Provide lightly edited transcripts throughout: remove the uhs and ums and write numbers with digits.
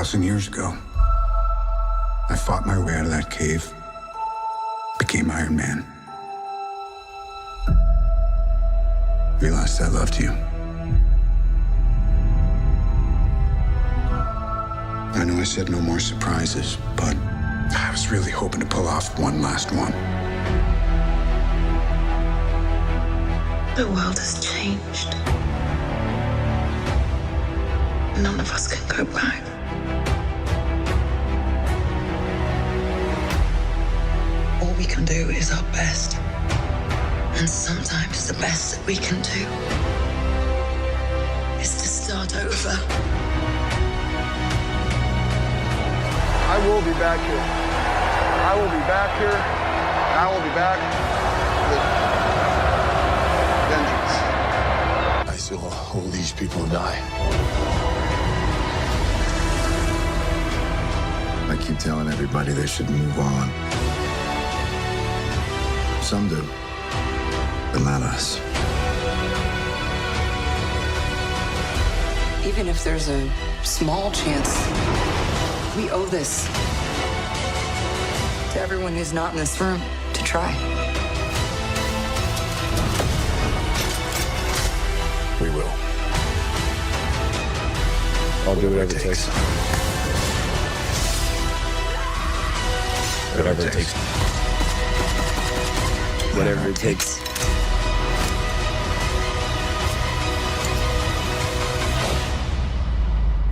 2,000 years ago, I fought my way out of that cave, became Iron Man. Realized I loved you. I know I said no more surprises, but I was really hoping to pull off one last one. The world has changed. None of us can go back. All we can do is our best. And sometimes the best that we can do is to start over. I will be back here. I will be back here. And I will be back with vengeance. I saw all these people die. I keep telling everybody they should move on. Some do, but not us. Even if there's a small chance, we owe this to everyone who's not in this room to try. We will. I'll do whatever it takes. Whatever it takes. Whatever it takes.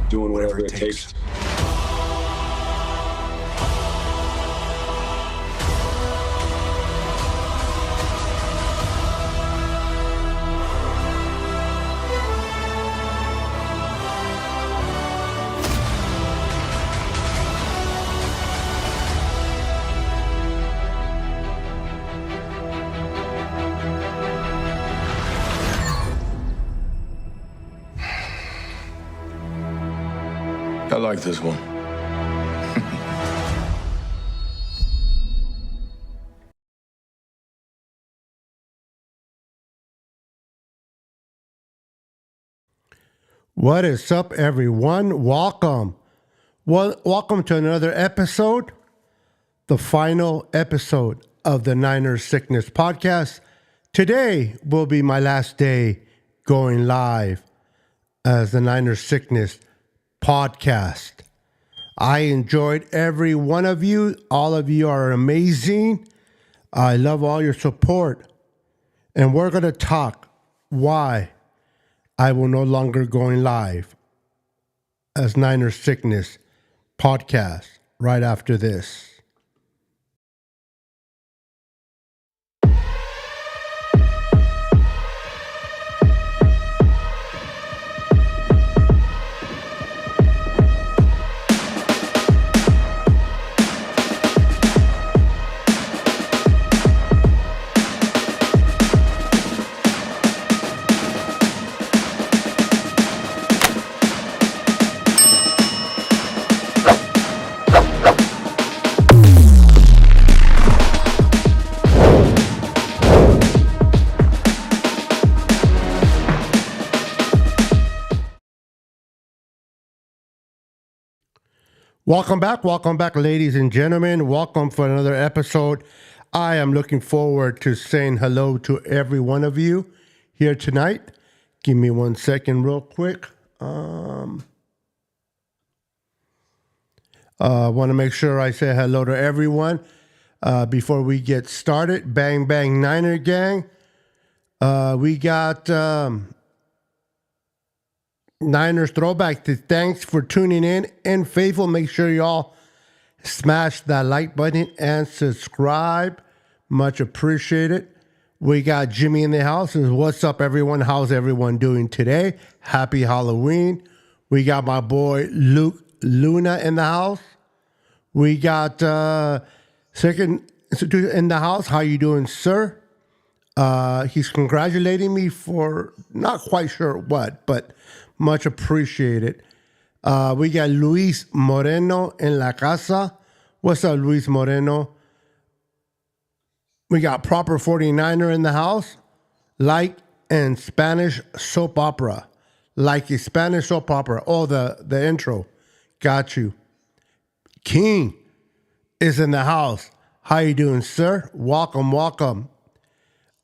Doing whatever it takes. I like this one. What is up, everyone? Welcome. Welcome to another episode, the final episode of the Niners Sickness Podcast. Today will be my last day going live as the Niners Sickness Podcast. I enjoyed every one of you. All of you are amazing. I love all your support. And we're going to talk why I will no longer going live as Niners Sickness Podcast right after this. Welcome back, ladies and gentlemen. Welcome for another episode. I am looking forward to saying hello to every one of you here tonight. Give me 1 second real quick. Want to make sure I say hello to everyone before we get started. Bang, bang, Niner gang. We got Niners throwback. Thanks for tuning in. And faithful, make sure y'all smash that like button and subscribe. Much appreciated. We got Jimmy in the house. What's up, everyone? How's everyone doing today? Happy Halloween. We got my boy Luke Luna in the house. We got Second Institute in the house. How you doing, sir? He's congratulating me for not quite sure what, but much appreciated. We got Luis Moreno in la casa. What's up, Luis Moreno? We got Proper 49er in the house. Like and Spanish soap opera. Like a Spanish soap opera. Oh, the intro. Got you. King is in the house. How you doing, sir? Welcome, welcome.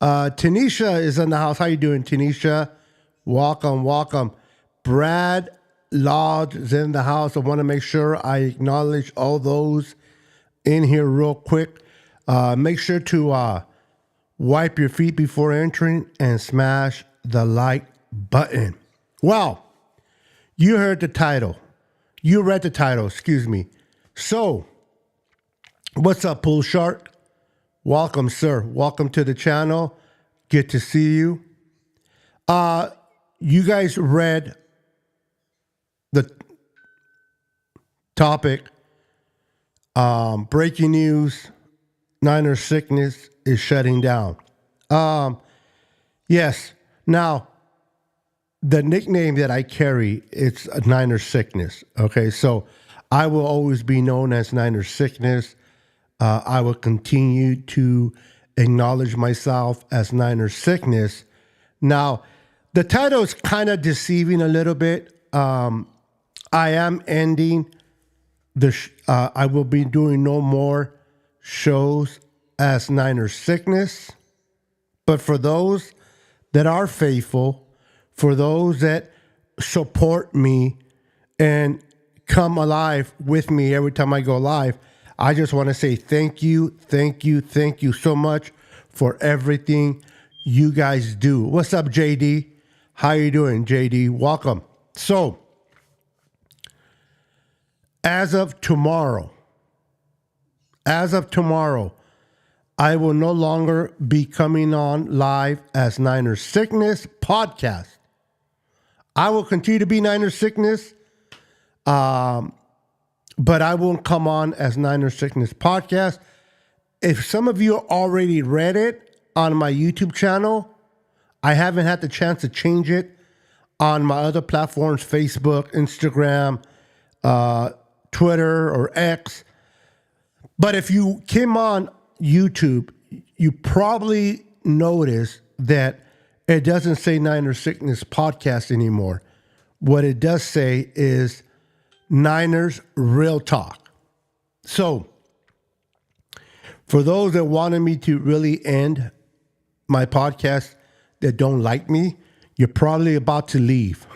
Tanisha is in the house. How you doing, Tanisha? Welcome, welcome. Brad Lodge is in the house. I want to make sure I acknowledge all those in here real quick. Make sure to wipe your feet before entering and smash the like button. Well, you heard the title. You read the title, excuse me. So, what's up, Pool Shark? Welcome, sir. Welcome to the channel. Good to see you. You guys read the topic. Breaking news. Niners sickness is shutting down. Yes. Now, the nickname that I carry, it's a Niner sickness. Okay, so I will always be known as Niner sickness. I will continue to acknowledge myself as Niner sickness. Now, the title is kind of deceiving a little bit. I am ending I will be doing no more shows as Niner sickness. But for those that are faithful, for those that support me and come alive with me every time I go live, I just want to say thank you so much for everything you guys do. What's up, JD? How you doing, JD? Welcome. So, as of tomorrow, I will no longer be coming on live as Niner Sickness Podcast. I will continue to be Niner Sickness, but I won't come on as Niner Sickness Podcast. If some of you already read it on my YouTube channel, I haven't had the chance to change it on my other platforms, Facebook, Instagram, Twitter, or X. But if you came on YouTube, you probably noticed that it doesn't say Niner Sickness Podcast anymore. What it does say is Niners Real Talk. So, for those that wanted me to really end my podcast that don't like me, you're probably about to leave.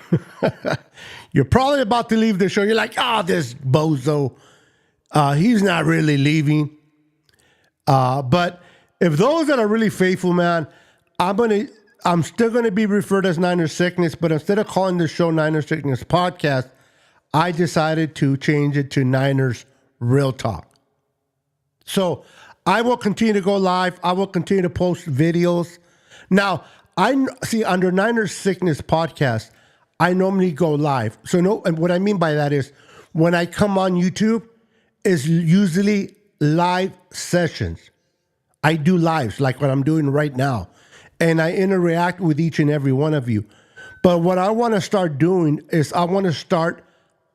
You're probably about to leave the show. You're like, this bozo, he's not really leaving. But if those that are really faithful, man, I'm still going to be referred as Niner Sickness, but instead of calling the show Niner Sickness Podcast, I decided to change it to Niners Real Talk. So I will continue to go live. I will continue to post videos. Now, I see under Niners Sickness Podcast, I normally go live. So and what I mean by that is when I come on YouTube, is usually live sessions. I do lives like what I'm doing right now. And I interact with each and every one of you. But what I want to start doing is I want to start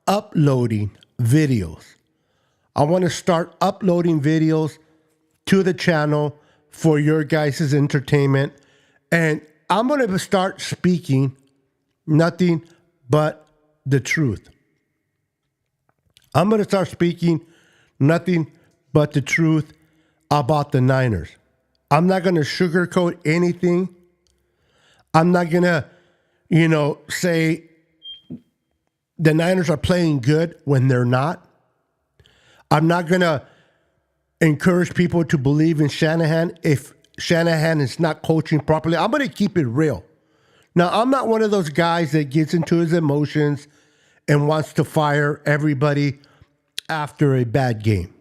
uploading videos. I want to start uploading videos to the channel for your guys' entertainment. And I'm going to start speaking nothing but the truth. I'm going to start speaking nothing but the truth about the Niners. I'm not going to sugarcoat anything. I'm not going to, say the Niners are playing good when they're not. I'm not going to encourage people to believe in Shanahan if Shanahan is not coaching properly. I'm going to keep it real. Now, I'm not one of those guys that gets into his emotions and wants to fire everybody after a bad game.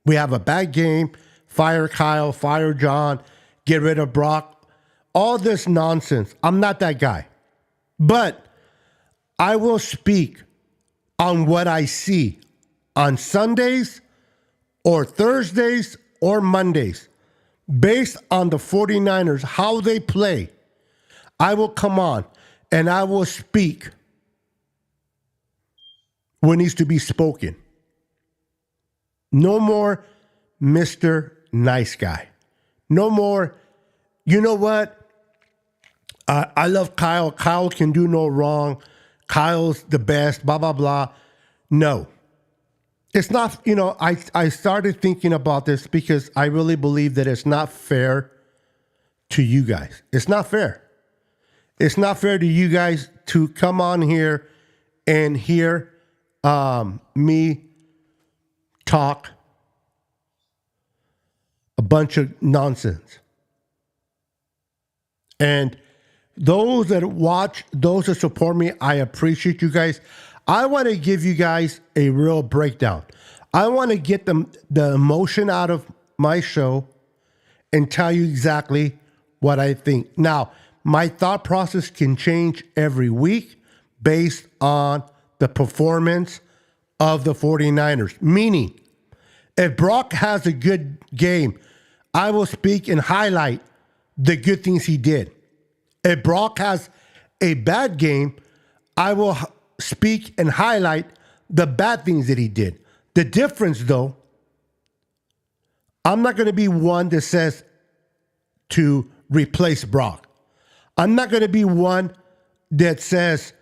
We have a bad game. Fire Kyle, fire John, get rid of Brock, all this nonsense. I'm not that guy. But I will speak on what I see on Sundays or Thursdays or Mondays based on the 49ers, how they play. I will come on and I will speak what needs to be spoken. No more Mr. Nice Guy. No more, you know what? I love Kyle. Kyle can do no wrong. Kyle's the best, blah, blah, blah. No. It's not, I started thinking about this because I really believe that it's not fair to you guys. It's not fair. It's not fair to you guys to come on here and hear me talk a bunch of nonsense. And those that watch, those that support me, I appreciate you guys. I want to give you guys a real breakdown. I want to get the emotion out of my show and tell you exactly what I think. Now, my thought process can change every week based on the performance of the 49ers. Meaning, if Brock has a good game, I will speak and highlight the good things he did. If Brock has a bad game, I will speak and highlight the bad things that he did. The difference, though, I'm not going to be one that says to replace Brock. I'm not going to be one that says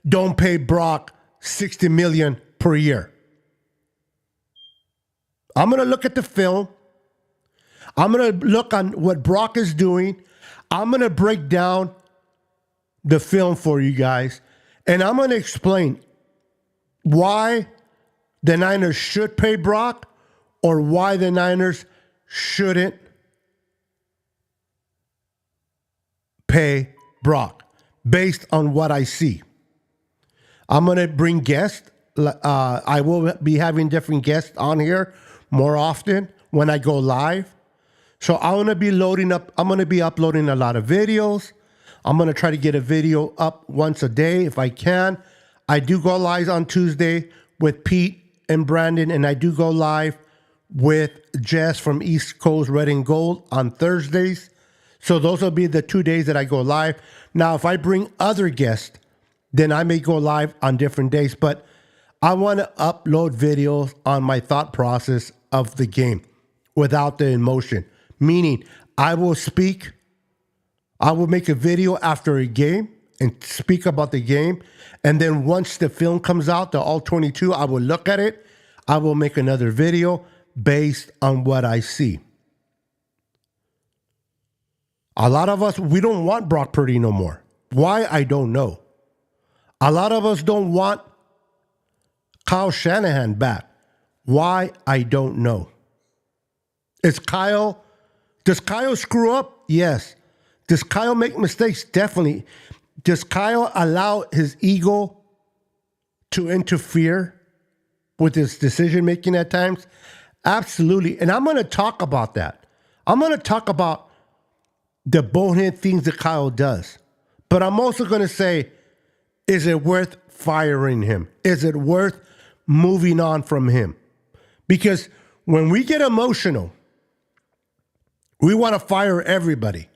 don't pay Brock $60 million per year. I'm going to look at the film. I'm going to look on what Brock is doing. I'm going to break down the film for you guys. And I'm going to explain why the Niners should pay Brock or why the Niners shouldn't pay Brock based on what I see. I'm going to bring guests. I will be having different guests on here more often when I go live. So I'm going to be uploading a lot of videos. I'm going to try to get a video up once a day if I can. I do go live on Tuesday with Pete and Brandon, and I do go live with Jess from East Coast Red and Gold on Thursdays. So those will be the 2 days that I go live. Now, if I bring other guests, then I may go live on different days. But I want to upload videos on my thought process of the game without the emotion. Meaning, I will make a video after a game and speak about the game. And then once the film comes out, the all 22, I will look at it. I will make another video based on what I see. A lot of us, we don't want Brock Purdy no more. Why? I don't know. A lot of us don't want Kyle Shanahan back. Why? I don't know. Does Kyle screw up? Yes. Does Kyle make mistakes? Definitely. Does Kyle allow his ego to interfere with his decision making at times? Absolutely. And I'm going to talk about that. I'm going to talk about the bonehead things that Kyle does. But I'm also going to say, is it worth firing him? Is it worth moving on from him? Because when we get emotional, we want to fire everybody.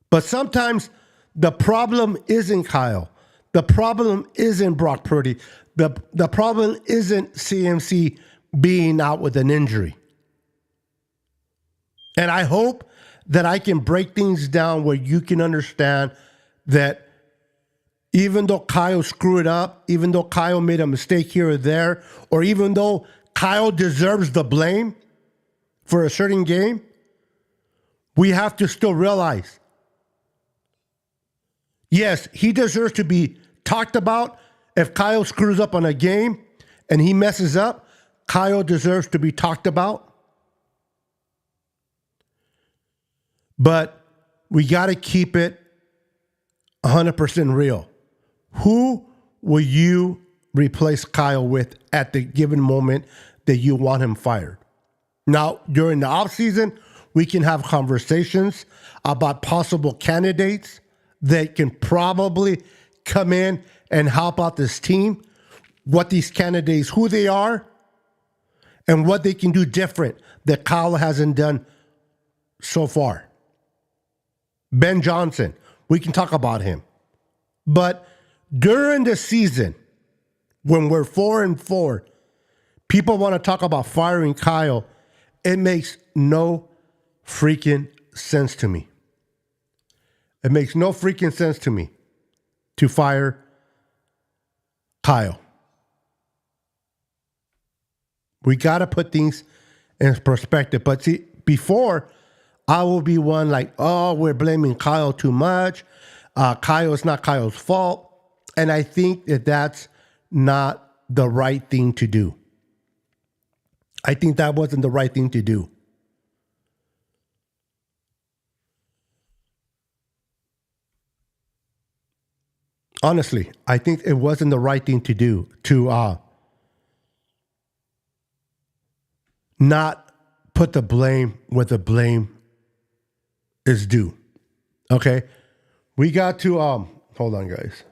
But sometimes the problem isn't Kyle. The problem isn't Brock Purdy. The problem isn't CMC being out with an injury. And I hope that I can break things down where you can understand that even though Kyle screwed up, even though Kyle made a mistake here or there, or even though Kyle deserves the blame for a certain game, we have to still realize, yes, he deserves to be talked about. If Kyle screws up on a game and he messes up, Kyle deserves to be talked about. But we got to keep it 100% real. Who will you replace Kyle with at the given moment that you want him fired? Now, during the offseason, we can have conversations about possible candidates that can probably come in and help out this team, what these candidates, who they are, and what they can do different that Kyle hasn't done so far. Ben Johnson, we can talk about him. But during the season, when we're 4-4, people want to talk about firing Kyle. It makes no freaking sense to me. It makes no freaking sense to me to fire Kyle. We got to put things in perspective. But see, before, I will be one like, oh, we're blaming Kyle too much. Kyle, it's not Kyle's fault. And I think that that's not the right thing to do. I think that wasn't the right thing to do. Honestly, I think it wasn't the right thing to do to not put the blame where the blame is due. Okay? We got to hold on, guys.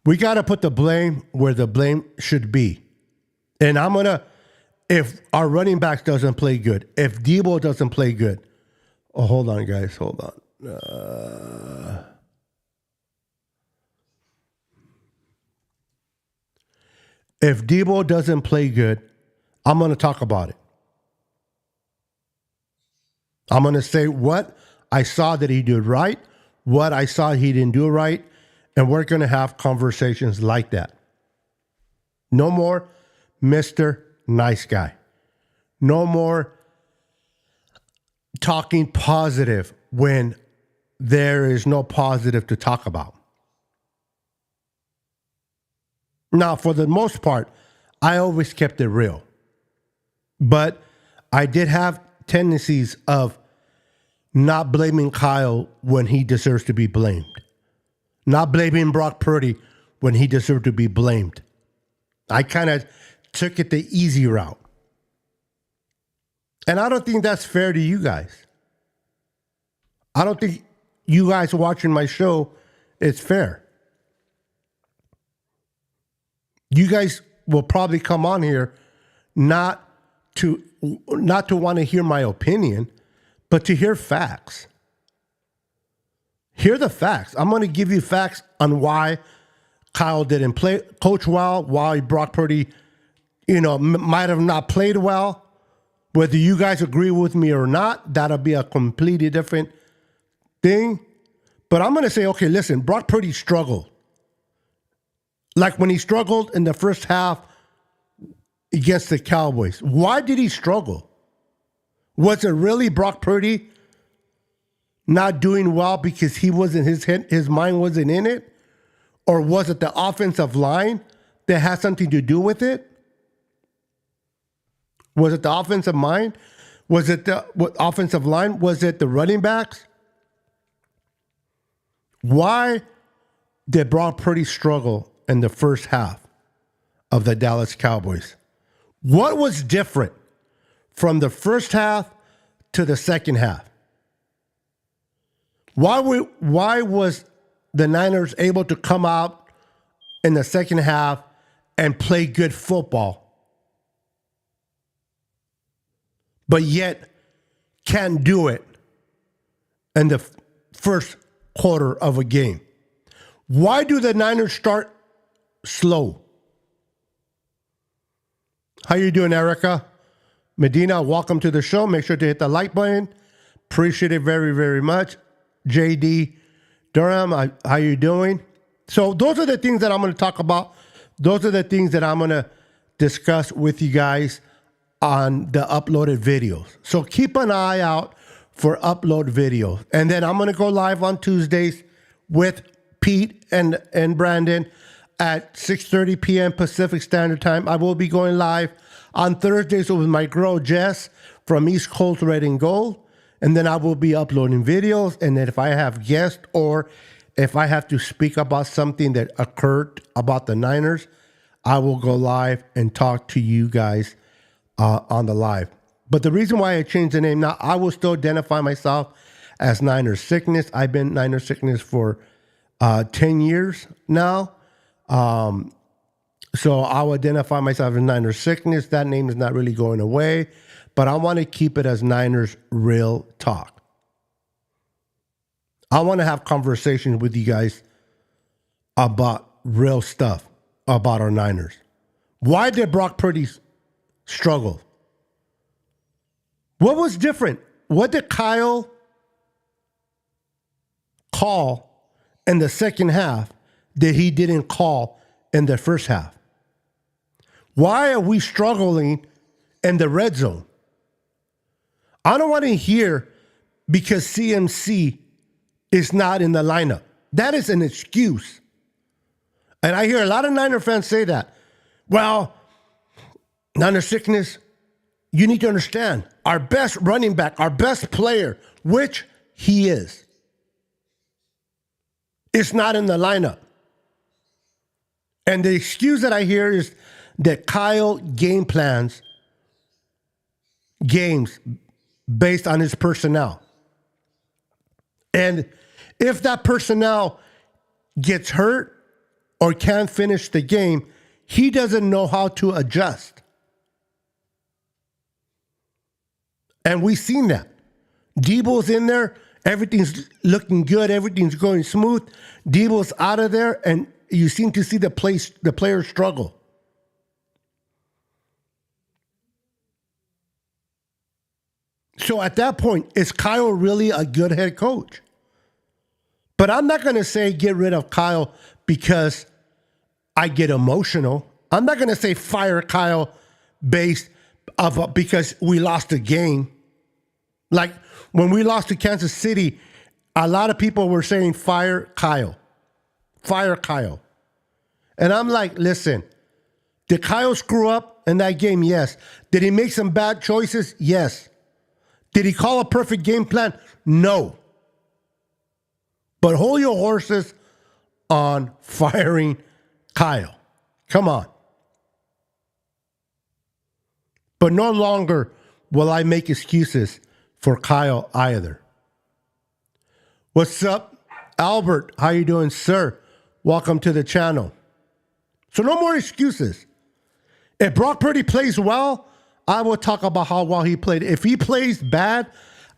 We got to put the blame where the blame should be. And I'm going to, if our running backs doesn't play good, if Debo doesn't play good. Oh, hold on, guys. Hold on. If Debo doesn't play good, I'm going to talk about it. I'm going to say what I saw that he did right, what I saw he didn't do right, and we're going to have conversations like that. No more Mr. Nice Guy. No more talking positive when there is no positive to talk about. Now, for the most part, I always kept it real. But I did have tendencies of not blaming Kyle when he deserves to be blamed. Not blaming Brock Purdy when he deserved to be blamed. I kind of took it the easy route. And I don't think that's fair to you guys. I don't think you guys watching my show is fair. You guys will probably come on here not to want to hear my opinion, but to hear facts. Hear the facts. I'm going to give you facts on why Kyle didn't coach well, why Brock Purdy, might have not played well. Whether you guys agree with me or not, that'll be a completely different thing. But I'm going to say, okay, listen, Brock Purdy struggled. Like when he struggled in the first half against the Cowboys. Why did he struggle? Was it really Brock Purdy not doing well because he wasn't his mind wasn't in it? Or was it the offensive line that had something to do with it? Was it the offensive mind? Was it the offensive line? Was it the running backs? Why did Brock Purdy struggle in the first half of the Dallas Cowboys? What was different from the first half to the second half? Why was the Niners able to come out in the second half and play good football, but yet can't do it in the first quarter of a game? Why do the Niners start slow? How you doing, Erica? Medina, welcome to the show. Make sure to hit the like button. Appreciate it very, very much. JD Durham, how you doing? So those are the things that I'm going to talk about. Those are the things that I'm going to discuss with you guys on the uploaded videos. So keep an eye out for upload videos. And then I'm going to go live on Tuesdays with Pete and Brandon at 6:30 p.m. Pacific Standard Time. I will be going live on Thursdays with my girl Jess from East Coast Red and Gold. And then I will be uploading videos. And then if I have guests or if I have to speak about something that occurred about the Niners, I will go live and talk to you guys on the live. But the reason why I changed the name, now I will still identify myself as Niners Sickness. I've been Niners Sickness for 10 years now. So I'll identify myself as Niners Sickness. That name is not really going away, but I want to keep it as Niners Real Talk. I want to have conversations with you guys about real stuff about our Niners. Why did Brock Purdy struggle? What was different? What did Kyle call in the second half that he didn't call in the first half? Why are we struggling in the red zone? I don't want to hear because CMC is not in the lineup. That is an excuse. And I hear a lot of Niner fans say that. Well, Niner sickness, you need to understand, our best running back, our best player, which he is not in the lineup. And the excuse that I hear is that Kyle game plans games based on his personnel. And if that personnel gets hurt or can't finish the game, he doesn't know how to adjust. And we've seen that. Debo's in there. Everything's looking good. Everything's going smooth. Debo's out of there, and you seem to see the players struggle. So at that point, is Kyle really a good head coach? But I'm not going to say get rid of Kyle because I get emotional. I'm not going to say fire Kyle because we lost a game. Like when we lost to Kansas City, a lot of people were saying fire Kyle. Fire Kyle. And I'm like, listen, did Kyle screw up in that game? Yes. Did he make some bad choices? Yes. Did he call a perfect game plan? No. But hold your horses on firing Kyle. Come on. But no longer will I make excuses for Kyle either. What's up, Albert? How you doing, sir? Welcome to the channel. So no more excuses. If Brock Purdy plays well, I will talk about how well he played. If he plays bad,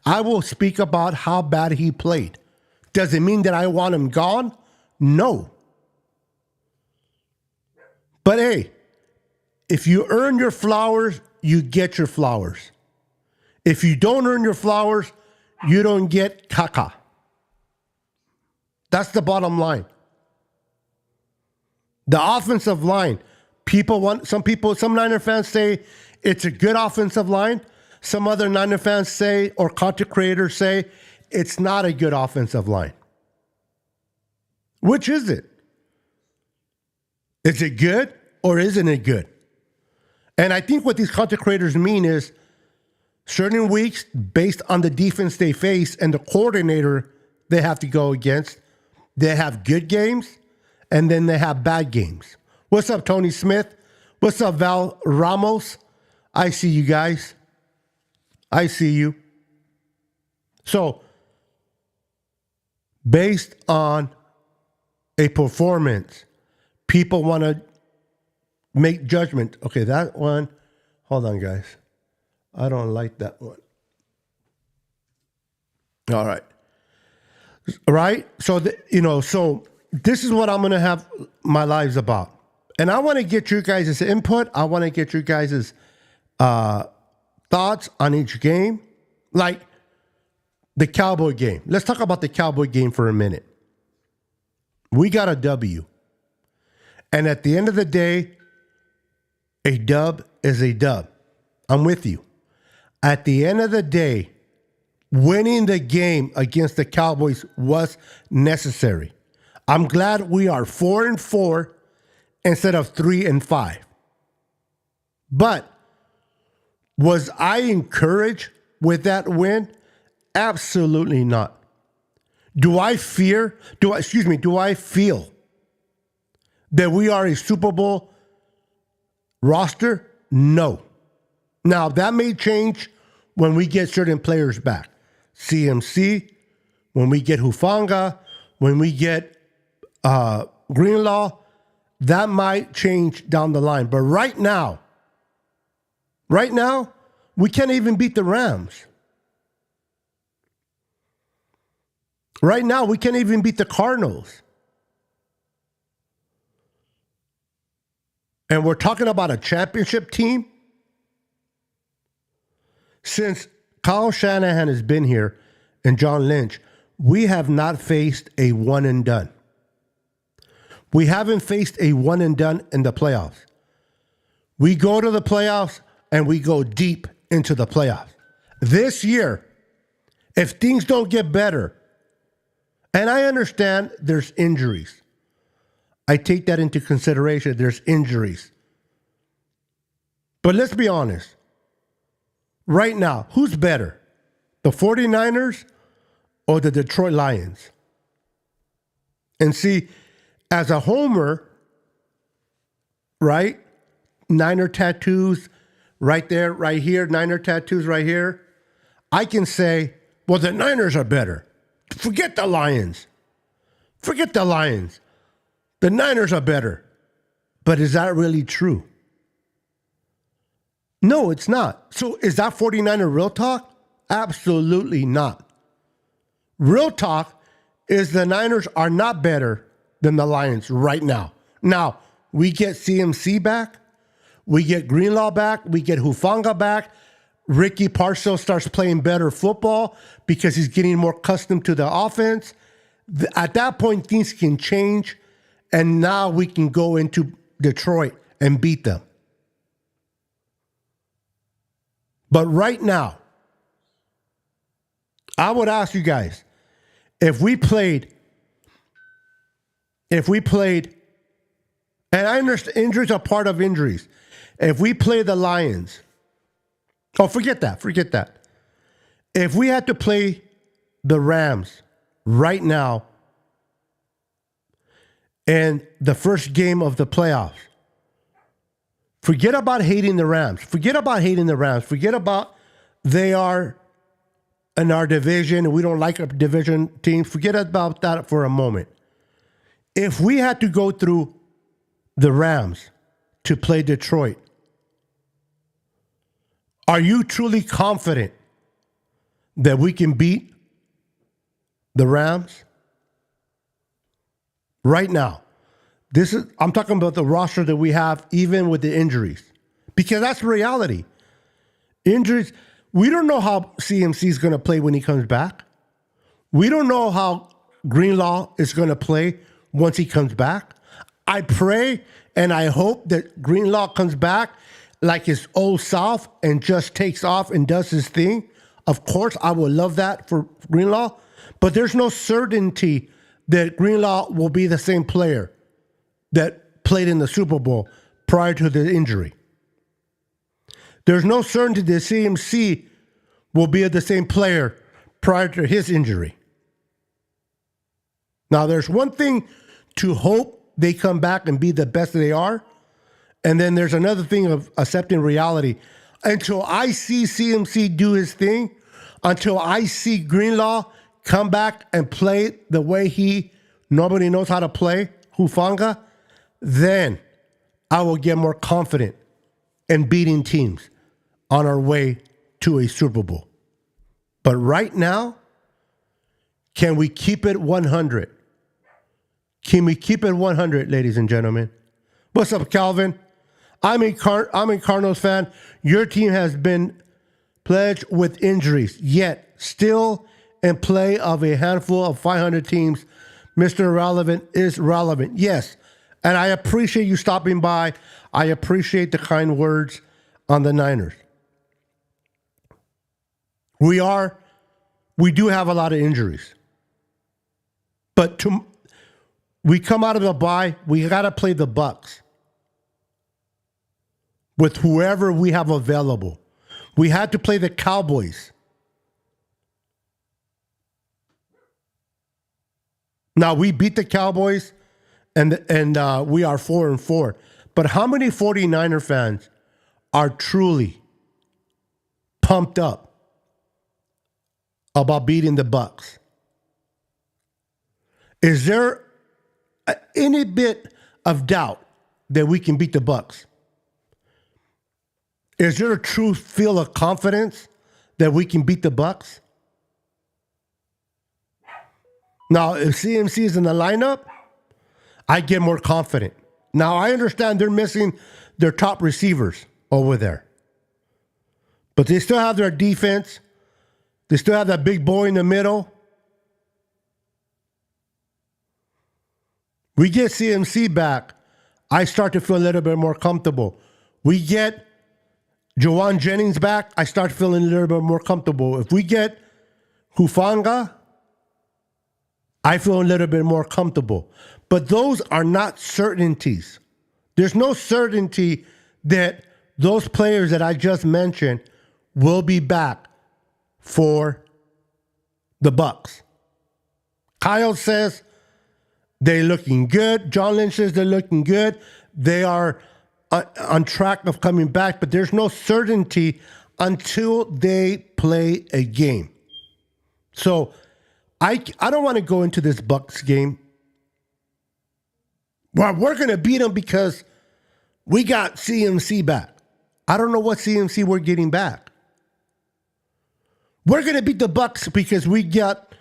I will speak about how bad he played. Does it mean that I want him gone? No. But hey, if you earn your flowers, you get your flowers. If you don't earn your flowers, you don't get caca. That's the bottom line. The offensive line, some Niner fans say it's a good offensive line. Some other Niner fans say, or content creators say, it's not a good offensive line. Which is it? Is it good or isn't it good? And I think what these content creators mean is certain weeks, based on the defense they face and the coordinator they have to go against, they have good games and then they have bad games. What's up, Tony Smith? What's up, Val Ramos? I see you guys. I see you. So, based on a performance, people want to make judgment. Okay, that one. Hold on, guys. I don't like that one. All right. Right? So, so this is what I'm going to have my lives about. And I want to get you guys' input. I want to get you guys' thoughts on each game. Like the Cowboy game. Let's talk about the Cowboy game for a minute. We got a W. And at the end of the day, a dub is a dub. I'm with you. At the end of the day, winning the game against the Cowboys was necessary. I'm glad we are 4-4 instead of 3-5. But was I encouraged with that win? Absolutely not. Do I feel that we are a Super Bowl roster? No. Now, that may change when we get certain players back. CMC, when we get Hufanga, when we get Greenlaw, that might change down the line. But right now, we can't even beat the Rams. Right now, we can't even beat the Cardinals. And we're talking about a championship team. Since Kyle Shanahan has been here and John Lynch, we have not faced a one and done. We haven't faced a one and done in the playoffs. We go to the playoffs and we go deep into the playoffs. This year, if things don't get better, and I understand there's injuries. I take that into consideration. There's injuries. But let's be honest. Right now, who's better? The 49ers or the Detroit Lions? And see, as a homer, right? Niner tattoos right there, right here. Niner tattoos right here. I can say, well, the Niners are better. Forget the Lions. Forget the Lions. The Niners are better. But is that really true? No, it's not. So is that 49er real talk? Absolutely not. Real talk is the Niners are not better than the Lions right now. Now, we get CMC back. We get Greenlaw back. We get Hufanga back. Ricky Parcells starts playing better football because he's getting more accustomed to the offense. At that point, things can change, and now we can go into Detroit and beat them. But right now, I would ask you guys, if we played, and I understand injuries are part of injuries. If we play the Lions, forget that. If we had to play the Rams right now in the first game of the playoffs, forget about hating the Rams. Forget about they are in our division and we don't like our division teams. Forget about that for a moment. If we had to go through the Rams to play Detroit, are you truly confident that we can beat the Rams? Right now. I'm talking about the roster that we have, even with the injuries. Because that's reality. Injuries, we don't know how CMC is going to play when he comes back. We don't know how Greenlaw is going to play once he comes back. I pray and I hope that Greenlaw comes back like his old self and just takes off and does his thing. Of course, I would love that for Greenlaw, but there's no certainty that Greenlaw will be the same player that played in the Super Bowl prior to the injury. There's no certainty that CMC will be the same player prior to his injury. Now, there's one thing to hope they come back and be the best they are, and then there's another thing of accepting reality. Until I see CMC do his thing, until I see Greenlaw come back and play the way nobody knows how to play, Hufanga, then I will get more confident in beating teams on our way to a Super Bowl. But right now, can we keep it 100? Can we keep it 100, ladies and gentlemen? What's up, Calvin? I'm a Cardinals fan. Your team has been plagued with injuries, yet still in play of a handful of 500 teams. Mr. Relevant is relevant. Yes, and I appreciate you stopping by. I appreciate the kind words on the Niners. We do have a lot of injuries. But we come out of the bye, we got to play the Bucs with whoever we have available. We had to play the Cowboys. Now, we beat the Cowboys, and we are 4-4. But how many 49er fans are truly pumped up about beating the Bucs? Is there any bit of doubt that we can beat the Bucs? Is there a true feel of confidence that we can beat the Bucs? Now, if CMC is in the lineup, I get more confident. Now, I understand they're missing their top receivers over there. But they still have their defense. They still have that big boy in the middle. We get CMC back, I start to feel a little bit more comfortable. We get Jawan Jennings back, I start feeling a little bit more comfortable. If we get Hufanga, I feel a little bit more comfortable. But those are not certainties. There's no certainty that those players that I just mentioned will be back for the Bucks. Kyle says they're looking good. John Lynch says they're looking good. They are on track of coming back, but there's no certainty until they play a game. So I don't want to go into this Bucks game. Well, we're going to beat them because we got CMC back. I don't know what CMC we're getting back. We're going to beat the Bucks because we got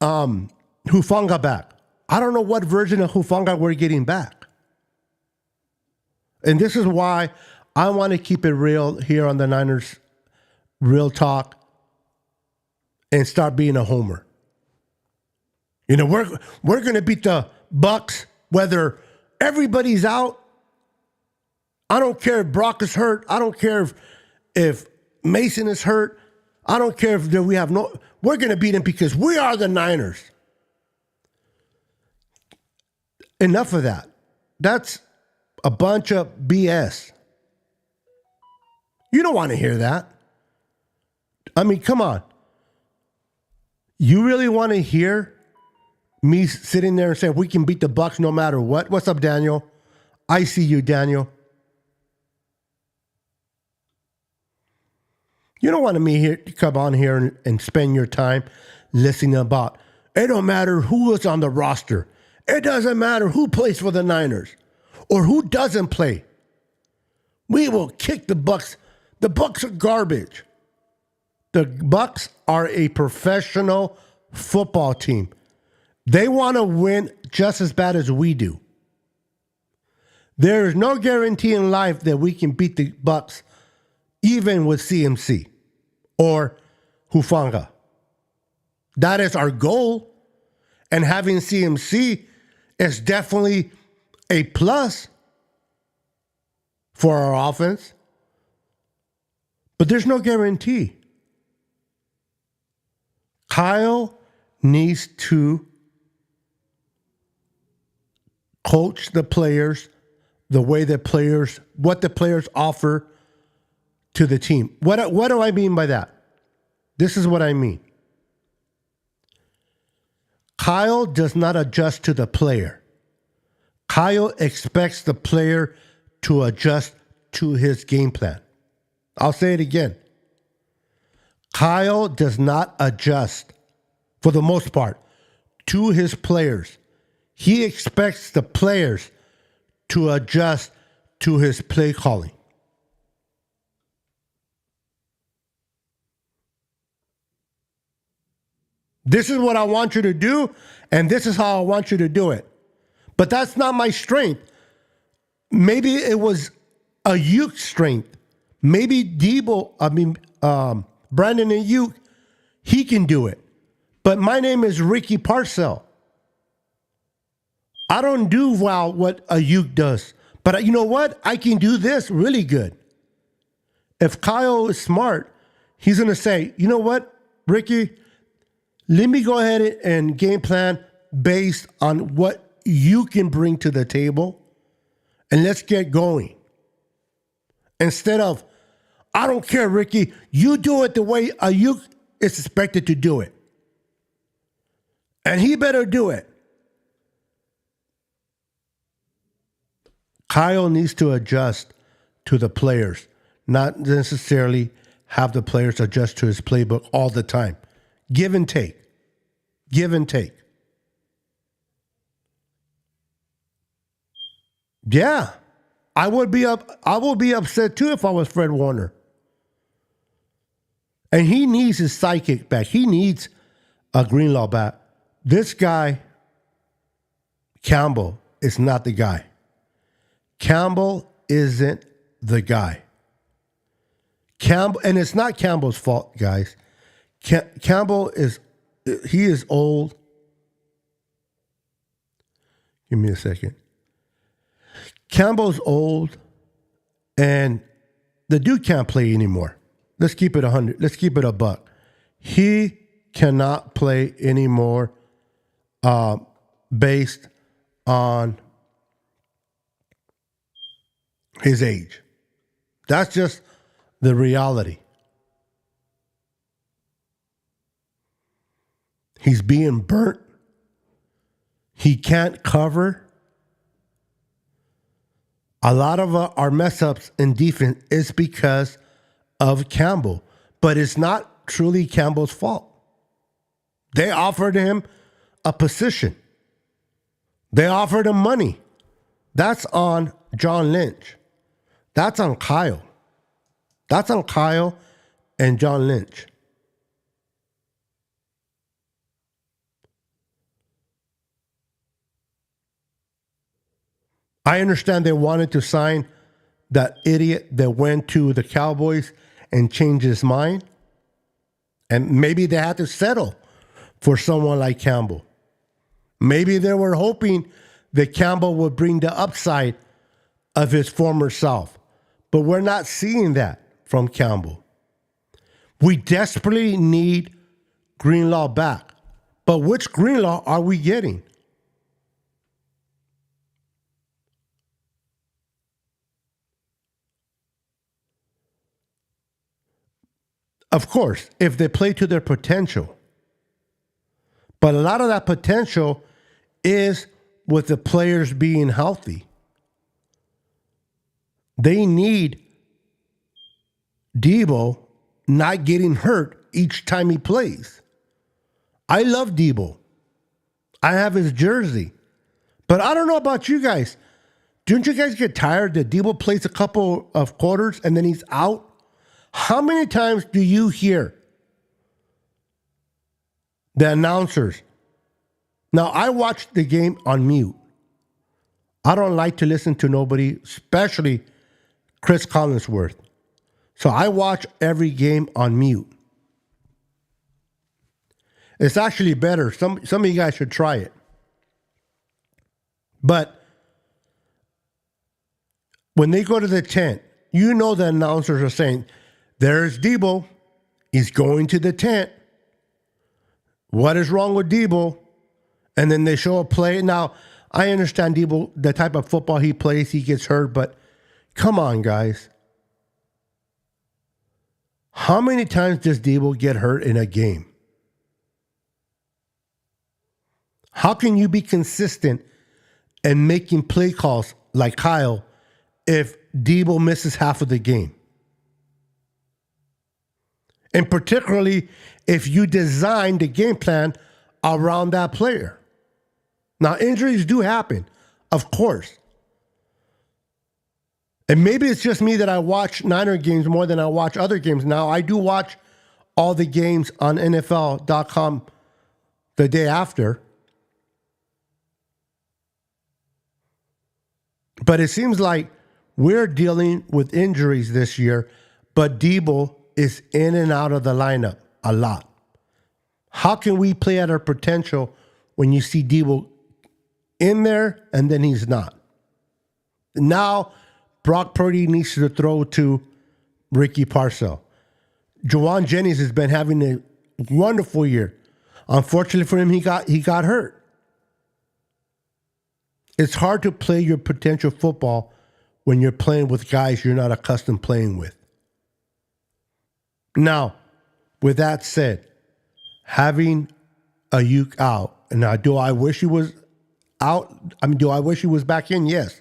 Hufanga back. I don't know what version of Hufanga we're getting back. And this is why I want to keep it real here on the Niners Real Talk and start being a homer. You know, we're going to beat the Bucks whether everybody's out. I don't care if Brock is hurt. I don't care if Mason is hurt. I don't care if we have no. We're going to beat them because we are the Niners. Enough of that. That's a bunch of BS. You don't want to hear that. I mean, come on. You really want to hear me sitting there and saying we can beat the Bucks no matter what? What's up, Daniel? I see you, Daniel. You don't want me here to come on here and spend your time listening about it don't matter who is on the roster. It doesn't matter who plays for the Niners or who doesn't play. We will kick the Bucks. The Bucks are garbage. The Bucks are a professional football team. They want to win just as bad as we do. There is no guarantee in life that we can beat the Bucks even with CMC or Hufanga. That is our goal. And having CMC is definitely a plus for our offense. But there's no guarantee. Kyle needs to coach the players the way the players, what the players offer to the team. What do I mean by that? This is what I mean. Kyle does not adjust to the player. Kyle expects the player to adjust to his game plan. I'll say it again. Kyle does not adjust, for the most part, to his players. He expects the players to adjust to his play calling. This is what I want you to do, and this is how I want you to do it. But that's not my strength. Maybe it was Ayuk's strength. Maybe Brandon Ayuk, he can do it. But my name is Ricky Parcell. I don't do well what Ayuk does. But you know what? I can do this really good. If Kyle is smart, he's going to say, you know what, Ricky? Let me go ahead and game plan based on what you can bring to the table, and let's get going. Instead of, I don't care, Ricky, you do it the way Ayuk is expected to do it. And he better do it. Kyle needs to adjust to the players, not necessarily have the players adjust to his playbook all the time. Give and take. Give and take. Yeah. I will be upset too if I was Fred Warner. And he needs his sidekick back. He needs a Greenlaw back. This guy, Campbell, is not the guy. Campbell isn't the guy. Campbell, and it's not Campbell's fault, guys. Campbell is old. Give me a second. Campbell's old, And the dude can't play anymore. Let's keep it 100. Let's keep it a buck. He cannot play anymore based on his age. That's just the reality. He's being burnt. He can't cover. A lot of our mess ups in defense is because of Campbell, but it's not truly Campbell's fault. They offered him a position. They offered him money. That's on John Lynch. That's on Kyle. That's on Kyle and John Lynch. I understand they wanted to sign that idiot that went to the Cowboys and changed his mind. And maybe they had to settle for someone like Campbell. Maybe they were hoping that Campbell would bring the upside of his former self. But we're not seeing that from Campbell. We desperately need Greenlaw back. But which Greenlaw are we getting? Of course, if they play to their potential. But a lot of that potential is with the players being healthy. They need Debo not getting hurt each time he plays. I love Debo. I have his jersey. But I don't know about you guys. Don't you guys get tired that Debo plays a couple of quarters and then he's out? How many times do you hear the announcers? Now, I watch the game on mute. I don't like to listen to nobody, especially Chris Collinsworth. So I watch every game on mute. It's actually better. Some of you guys should try it. But when they go to the tent, you know the announcers are saying, there's Debo. He's going to the tent. What is wrong with Debo? And then they show a play. Now, I understand Debo, the type of football he plays, he gets hurt, but come on, guys. How many times does Debo get hurt in a game? How can you be consistent and making play calls like Kyle if Debo misses half of the game? And particularly if you design the game plan around that player. Now, injuries do happen, of course. And maybe it's just me that I watch Niner games more than I watch other games. Now, I do watch all the games on NFL.com the day after. But it seems like we're dealing with injuries this year, but Debo is in and out of the lineup a lot. How can we play at our potential when you see Debo in there and then he's not? Now, Brock Purdy needs to throw to Ricky Parcell. Juwan Jennings has been having a wonderful year. Unfortunately for him, he got hurt. It's hard to play your potential football when you're playing with guys you're not accustomed playing with. Now, with that said, having Ayuk out, now do I wish he was out? I mean, do I wish he was back in? Yes.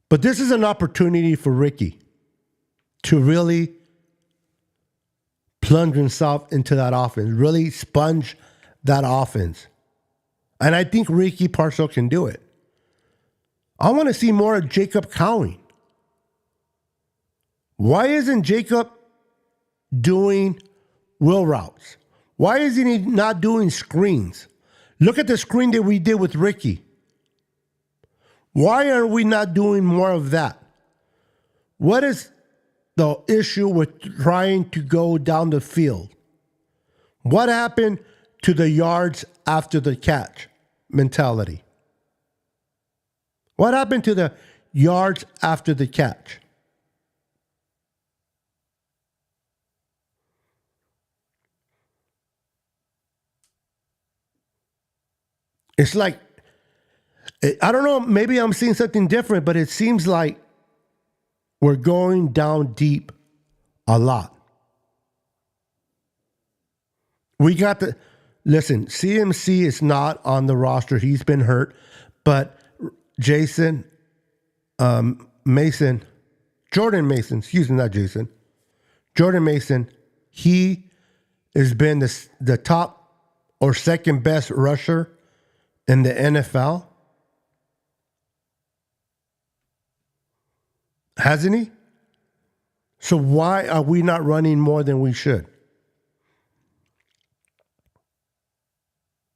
But this is an opportunity for Ricky to really plunge himself into that offense, really sponge that offense. And I think Ricky Parcell can do it. I want to see more of Jacob Cowing. Why isn't Jacob doing wheel routes? Why is he not doing screens? Look at the screen that we did with Ricky. Why are we not doing more of that? What is the issue with trying to go down the field? What happened to the yards after the catch mentality? What happened to the yards after the catch? It's like, I don't know, maybe I'm seeing something different, but it seems like we're going down deep a lot. We got the, listen, CMC is not on the roster. He's been hurt, but Jordan Mason, Jordan Mason, he has been the top or second best rusher in the NFL. Hasn't he? So why are we not running more than we should?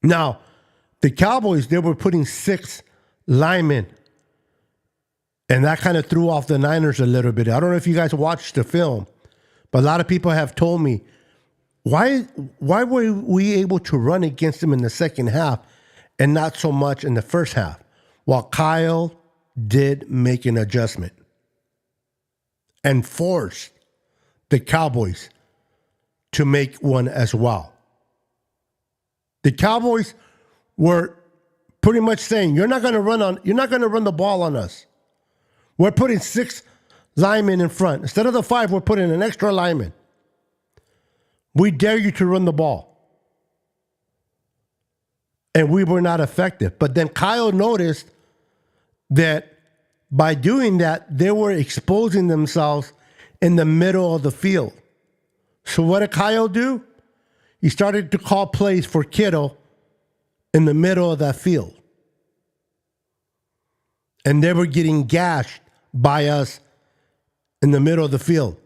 Now, the Cowboys, they were putting 6 linemen, and that kind of threw off the Niners a little bit. I don't know if you guys watched the film, but a lot of people have told me, why were we able to run against them in the second half and not so much in the first half? Well, Kyle did make an adjustment and forced the Cowboys to make one as well. The Cowboys were pretty much saying, you're not going to run the ball on us. We're putting 6 linemen in front. Instead of the 5, we're putting an extra lineman. We dare you to run the ball. And we were not effective. But then Kyle noticed that by doing that, they were exposing themselves in the middle of the field. So what did Kyle do? He started to call plays for Kittle in the middle of that field. And they were getting gashed by us in the middle of the field.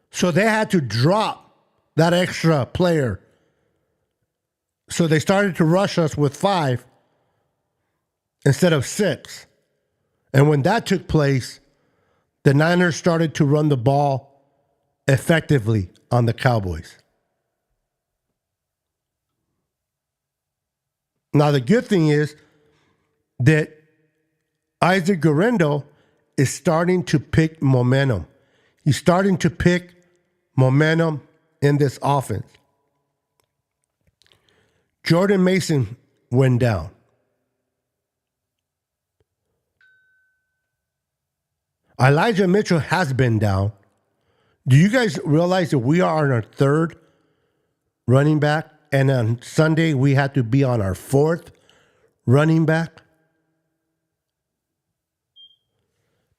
So they had to drop that extra player. So they started to rush us with 5 instead of 6. And when that took place, the Niners started to run the ball effectively on the Cowboys. Now, the good thing is that Isaac Guerrero is starting to pick momentum. He's starting to pick momentum in this offense. Jordan Mason went down. Elijah Mitchell has been down. Do you guys realize that we are on our 3rd running back? And on Sunday, we had to be on our 4th running back?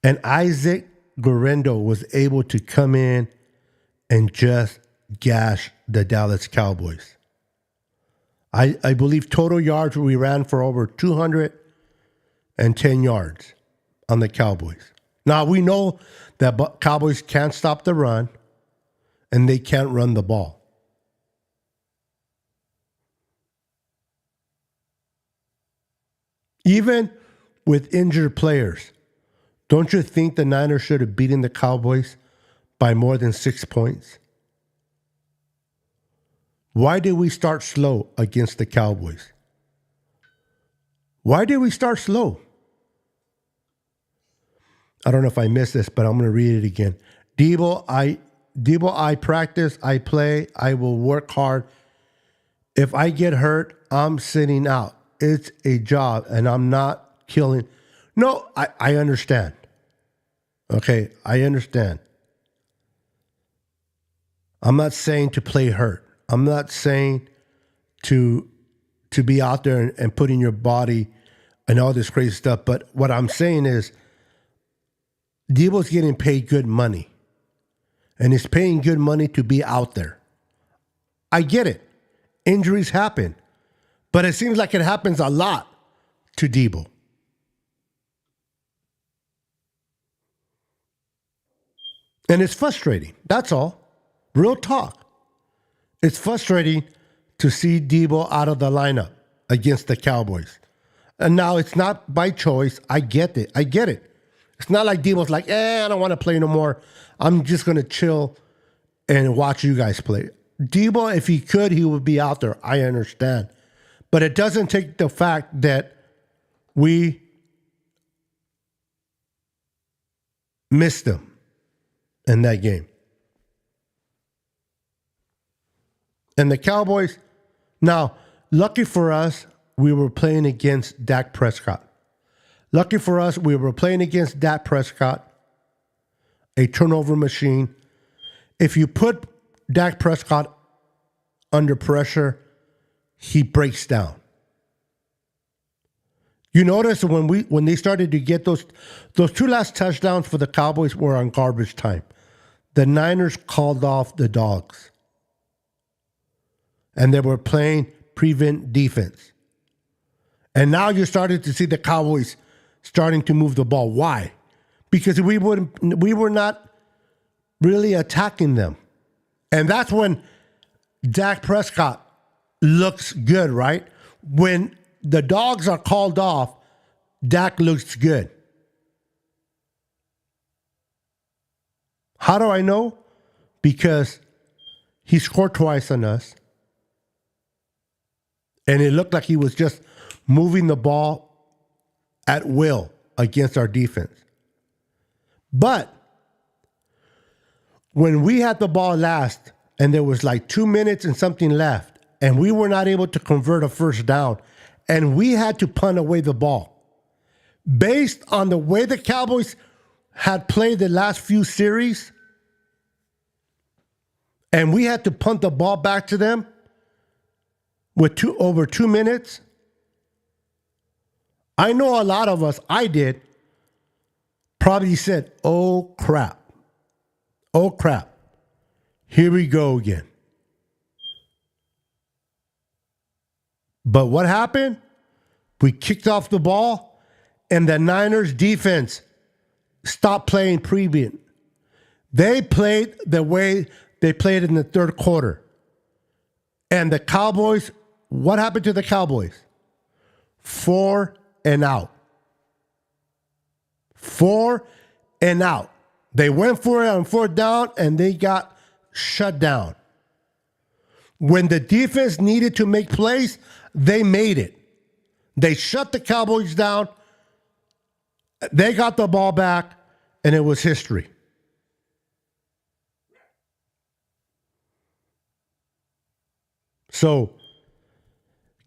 And Isaac Guerrero was able to come in and just gash the Dallas Cowboys. I believe total yards we ran for over 210 yards on the Cowboys. Now, we know that Cowboys can't stop the run and they can't run the ball. Even with injured players, don't you think the Niners should have beaten the Cowboys by more than 6 points? Why did we start slow against the Cowboys? Why did we start slow? I don't know if I missed this, but I'm going to read it again. Debo, I practice, I play, I will work hard. If I get hurt, I'm sitting out. It's a job, and I'm not killing. No, I understand. Okay, I understand. I'm not saying to play hurt. I'm not saying to be out there and putting your body and all this crazy stuff. But what I'm saying is Debo's getting paid good money. And he's paying good money to be out there. I get it. Injuries happen. But it seems like it happens a lot to Debo. And it's frustrating. That's all. Real talk. It's frustrating to see Debo out of the lineup against the Cowboys. And now it's not by choice. I get it. It's not like Debo's like, I don't want to play no more. I'm just going to chill and watch you guys play. Debo, if he could, he would be out there. I understand. But it doesn't take the fact that we missed him in that game. And the Cowboys, now, lucky for us, we were playing against Dak Prescott. Lucky for us, we were playing against Dak Prescott, a turnover machine. If you put Dak Prescott under pressure, he breaks down. You notice when they started to get those two last touchdowns for the Cowboys were on garbage time. The Niners called off the dogs. And they were playing prevent defense. And now you're starting to see the Cowboys starting to move the ball. Why? Because we were not really attacking them. And that's when Dak Prescott looks good, right? When the dogs are called off, Dak looks good. How do I know? Because he scored twice on us. And it looked like he was just moving the ball at will against our defense. But when we had the ball last, and there was like 2 minutes and something left, and we were not able to convert a first down, and we had to punt away the ball. Based on the way the Cowboys had played the last few series, and we had to punt the ball back to them with over 2 minutes. I know a lot of us, I did, probably said, oh crap, here we go again. But what happened? We kicked off the ball, and the Niners defense stopped playing prevent. They played the way they played in the third quarter. And the Cowboys, what happened to the Cowboys? 4 and out. 4 and out. They went for it on fourth down, and they got shut down. When the defense needed to make plays, they made it. They shut the Cowboys down. They got the ball back, and it was history. So,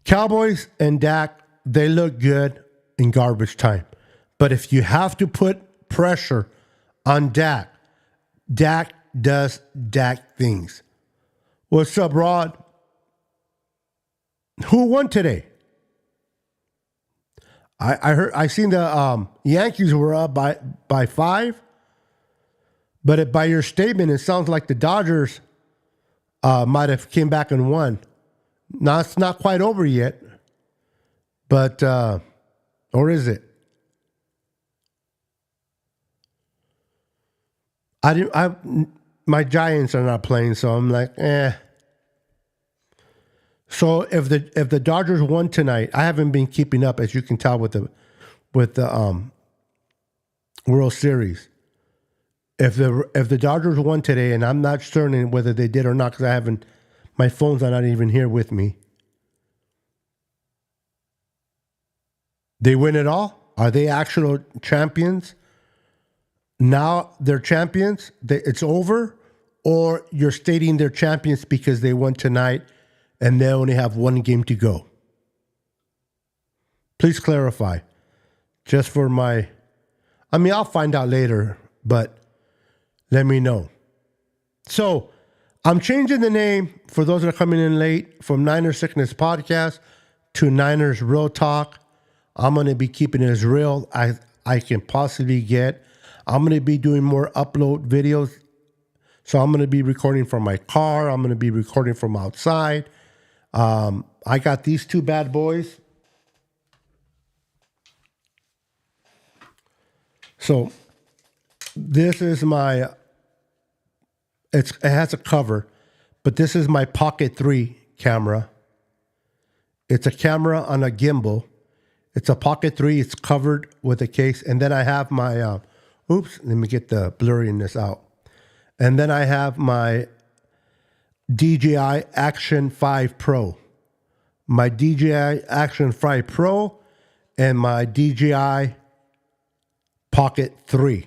Cowboys and Dak, they look good in garbage time. But if you have to put pressure on Dak, Dak does Dak things. What's up, Rod? Who won today? I seen the Yankees were up by 5, but by your statement, it sounds like the Dodgers might have came back and won. Now it's not quite over yet, but or is it? My Giants are not playing, so I'm like, eh. So if the Dodgers won tonight, I haven't been keeping up, as you can tell, with the World Series. If the Dodgers won today, and I'm not certain whether they did or not, because my phones are not even here with me. They win it all? Are they actual champions? Now they're champions? It's over? Or you're stating they're champions because they won tonight and they only have one game to go? Please clarify. Just for I'll find out later, but let me know. So, I'm changing the name for those that are coming in late from Niners Sickness Podcast to Niners Real Talk. I'm going to be keeping it as real as I can possibly get. I'm going to be doing more upload videos. So I'm going to be recording from my car. I'm going to be recording from outside. I got these two bad boys. So this is it has a cover, but this is my Pocket 3 camera. It's a camera on a gimbal. It's a Pocket 3. It's covered with a case. And then I have my, let me get the blurriness out. And then I have my DJI Action 5 Pro. My DJI Action 5 Pro and my DJI Pocket 3.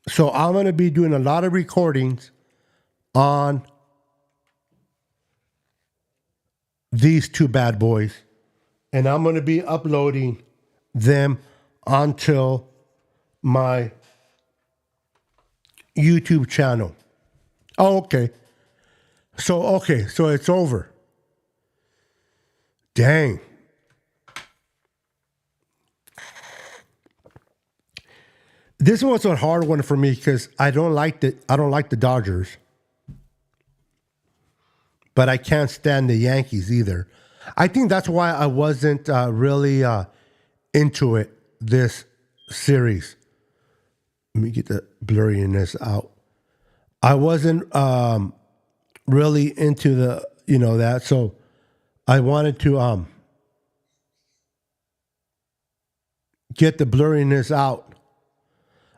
So I'm going to be doing a lot of recordings on these two bad boys and I'm going to be uploading them onto my YouTube channel. Oh, okay. So it's over. Dang. This was a hard one for me because I don't like the Dodgers. But I can't stand the Yankees either. I think that's why I wasn't really into it this series. Let me get the blurriness out. I wasn't really into that, so I wanted to get the blurriness out.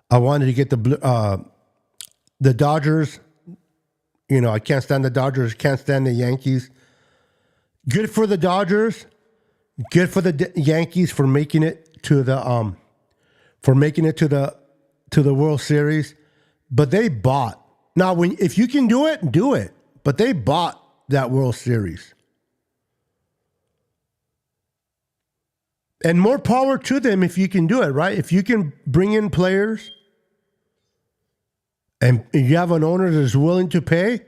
I wanted to get the Dodgers. I can't stand the Dodgers. Can't stand the Yankees. Good for the Dodgers. Good for the Yankees for making it to the World Series. But they bought. Now, if you can do it, do it. But they bought that World Series. And more power to them if you can do it, right? If you can bring in players and you have an owner that's willing to pay,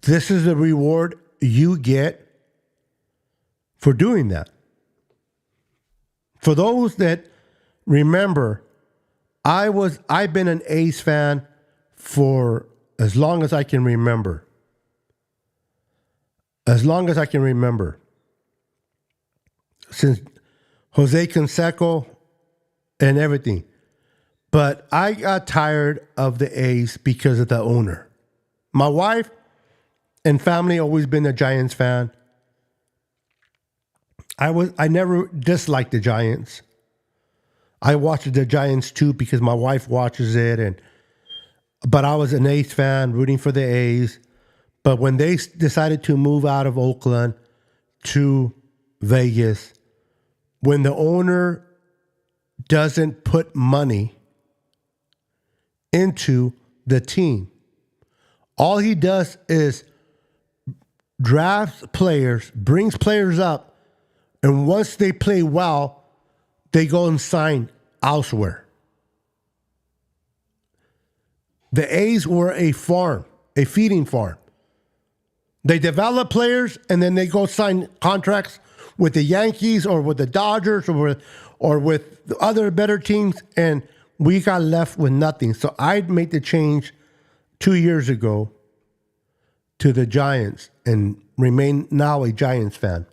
this is the reward you get for doing that. For those that remember, I've been an A's fan for as long as I can remember. As long as I can remember. Since Jose Canseco and everything. But I got tired of the A's because of the owner. My wife and family always been a Giants fan. I never disliked the Giants. I watched the Giants too because my wife watches it, but I was an A's fan, rooting for the A's. But when they decided to move out of Oakland to Vegas, when the owner doesn't put money into the team, all he does is drafts players, brings players up, and once they play well, they go and sign elsewhere. The A's were a farm, a feeding farm. They develop players and then they go sign contracts with the Yankees or with the Dodgers or with the other better teams, and we got left with nothing. So I made the change 2 years ago to the Giants and remain now a Giants fan.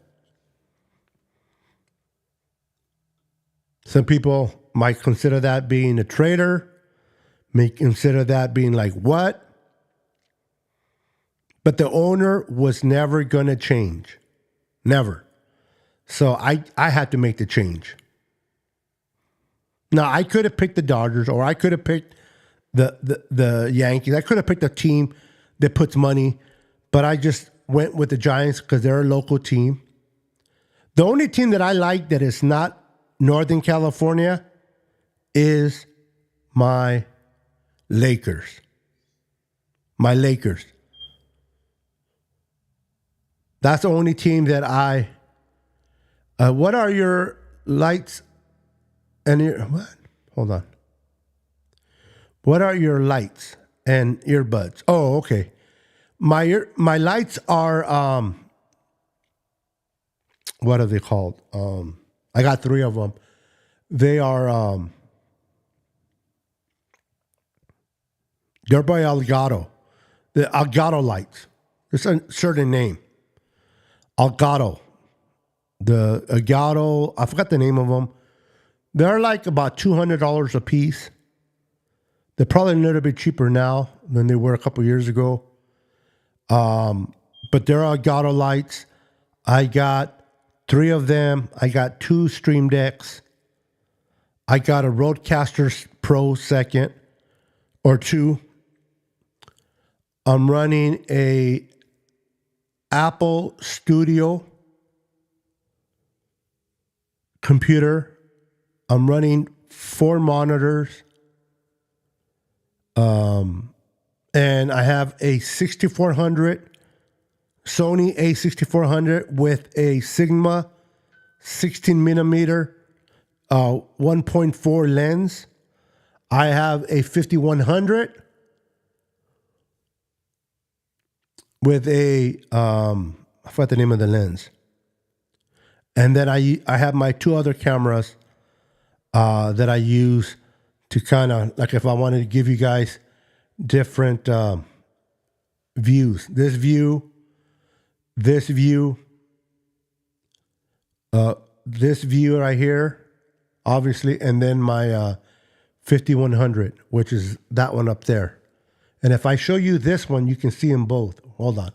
Some people might consider that being a traitor, may consider that being like, what? But the owner was never going to change. Never. So I had to make the change. Now, I could have picked the Dodgers or I could have picked the Yankees. I could have picked a team that puts money, but I just went with the Giants because they're a local team. The only team that I like that is not Northern California is my Lakers. My Lakers. That's the only team that I... what are your lights and your... What? Hold on. What are your lights and earbuds? Oh, okay. My lights are... what are they called? I got 3 of them. They are... they're by Elgato. The Elgato lights. It's a certain name. Elgato. The Elgato, I forgot the name of them. They're like about $200 a piece. They're probably a little bit cheaper now than they were a couple years ago. But they're Elgato lights. I got 3 of them. I got 2 Stream Decks. I got a Rodecaster Pro 2nd or 2. I'm running a Apple Studio computer. I'm running 4 monitors. And I have a 6400 Sony A6400 with a Sigma 16 millimeter 1.4 lens. I have a 5100 with a I forgot the name of the lens. And then I have my two other cameras that I use to kind of, like, if I wanted to give you guys different views. This view, this view right here, obviously, and then my 5100, which is that one up there. And if I show you this one, you can see them both. Hold on.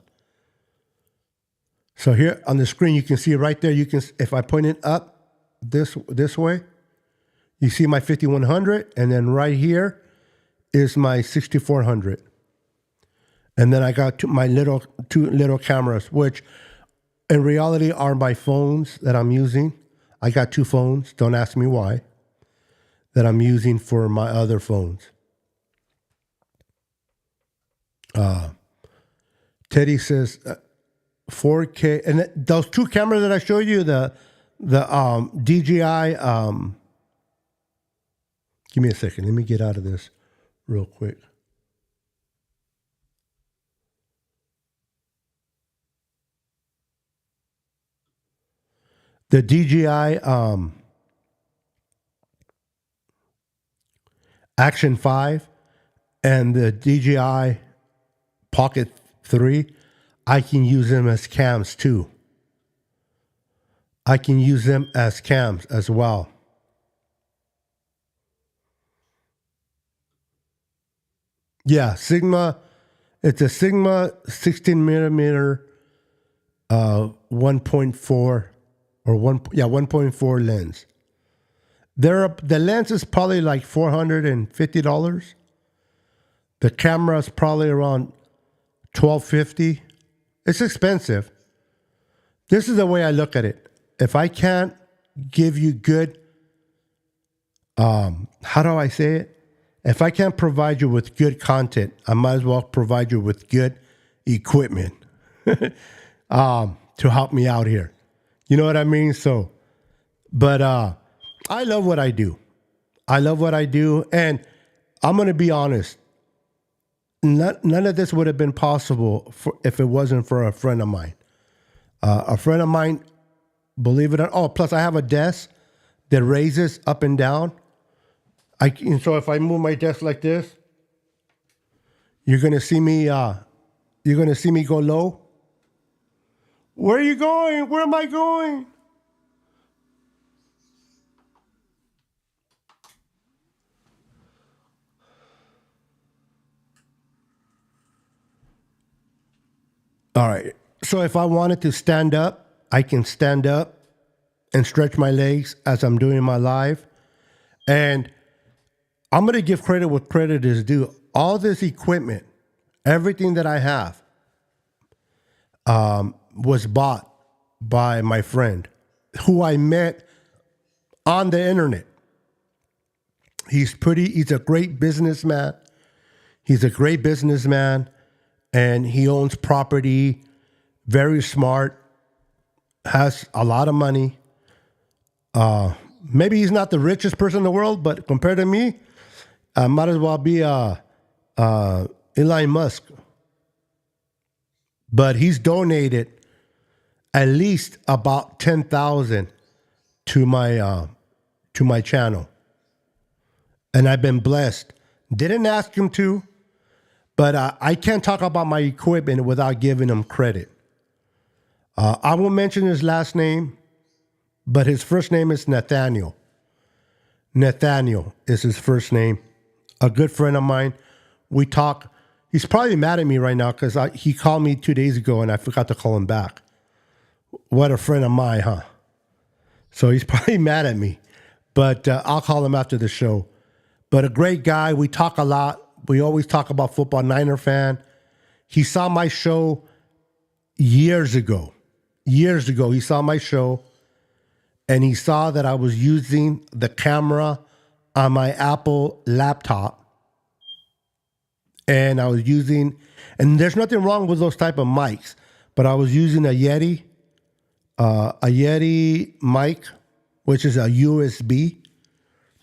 So here on the screen, you can see right there. You can, if I point it up this way, you see my 5100, and then right here is my 6400. And then I got two little cameras, which in reality are my phones that I'm using. I got two phones. Don't ask me why. That I'm using for my other phones. Teddy says 4K, and those two cameras that I showed you, the DJI. Give me a second. Let me get out of this real quick. The DJI Action 5 and the DJI Pocket 3, I can use them as cams too. I can use them as cams as well. Yeah, Sigma. It's a Sigma 16 millimeter 1.4 or 1.4 lens. The lens is probably like $450. The camera is probably around $1,250. It's expensive. This is the way I look at it. If I can't give you good, how do I say it? If I can't provide you with good content, I might as well provide you with good equipment to help me out here. You know what I mean? So, but I love what I do. I love what I do. And I'm going to be honest. None of this would have been possible if it wasn't for a friend of mine. A friend of mine, believe it or not. Oh, plus I have a desk that raises up and down. So if I move my desk like this, you're going to see me. You're going to see me go low. Where are you going? Where am I going? All right. So if I wanted to stand up, I can stand up and stretch my legs as I'm doing my live. And I'm going to give credit what credit is due. All this equipment, everything that I have, was bought by my friend who I met on the internet. He's a great businessman. And he owns property, very smart, has a lot of money. Maybe he's not the richest person in the world, but compared to me, I might as well be Elon Musk. But he's donated at least about 10,000 to my channel, and I've been blessed. Didn't ask him to, but I can't talk about my equipment without giving him credit. I won't mention his last name, but his first name is Nathaniel. Nathaniel is his first name. A good friend of mine. We talk. He's probably mad at me right now because he called me 2 days ago and I forgot to call him back. What a friend of mine, huh? So he's probably mad at me, but I'll call him after the show. But a great guy. We talk a lot. We always talk about football. Niner fan. He saw my show years ago. Years ago, he saw my show and he saw that I was using the camera on my Apple laptop. And I was using, and there's nothing wrong with those type of mics, but I was using a Yeti a Yeti mic, which is a USB.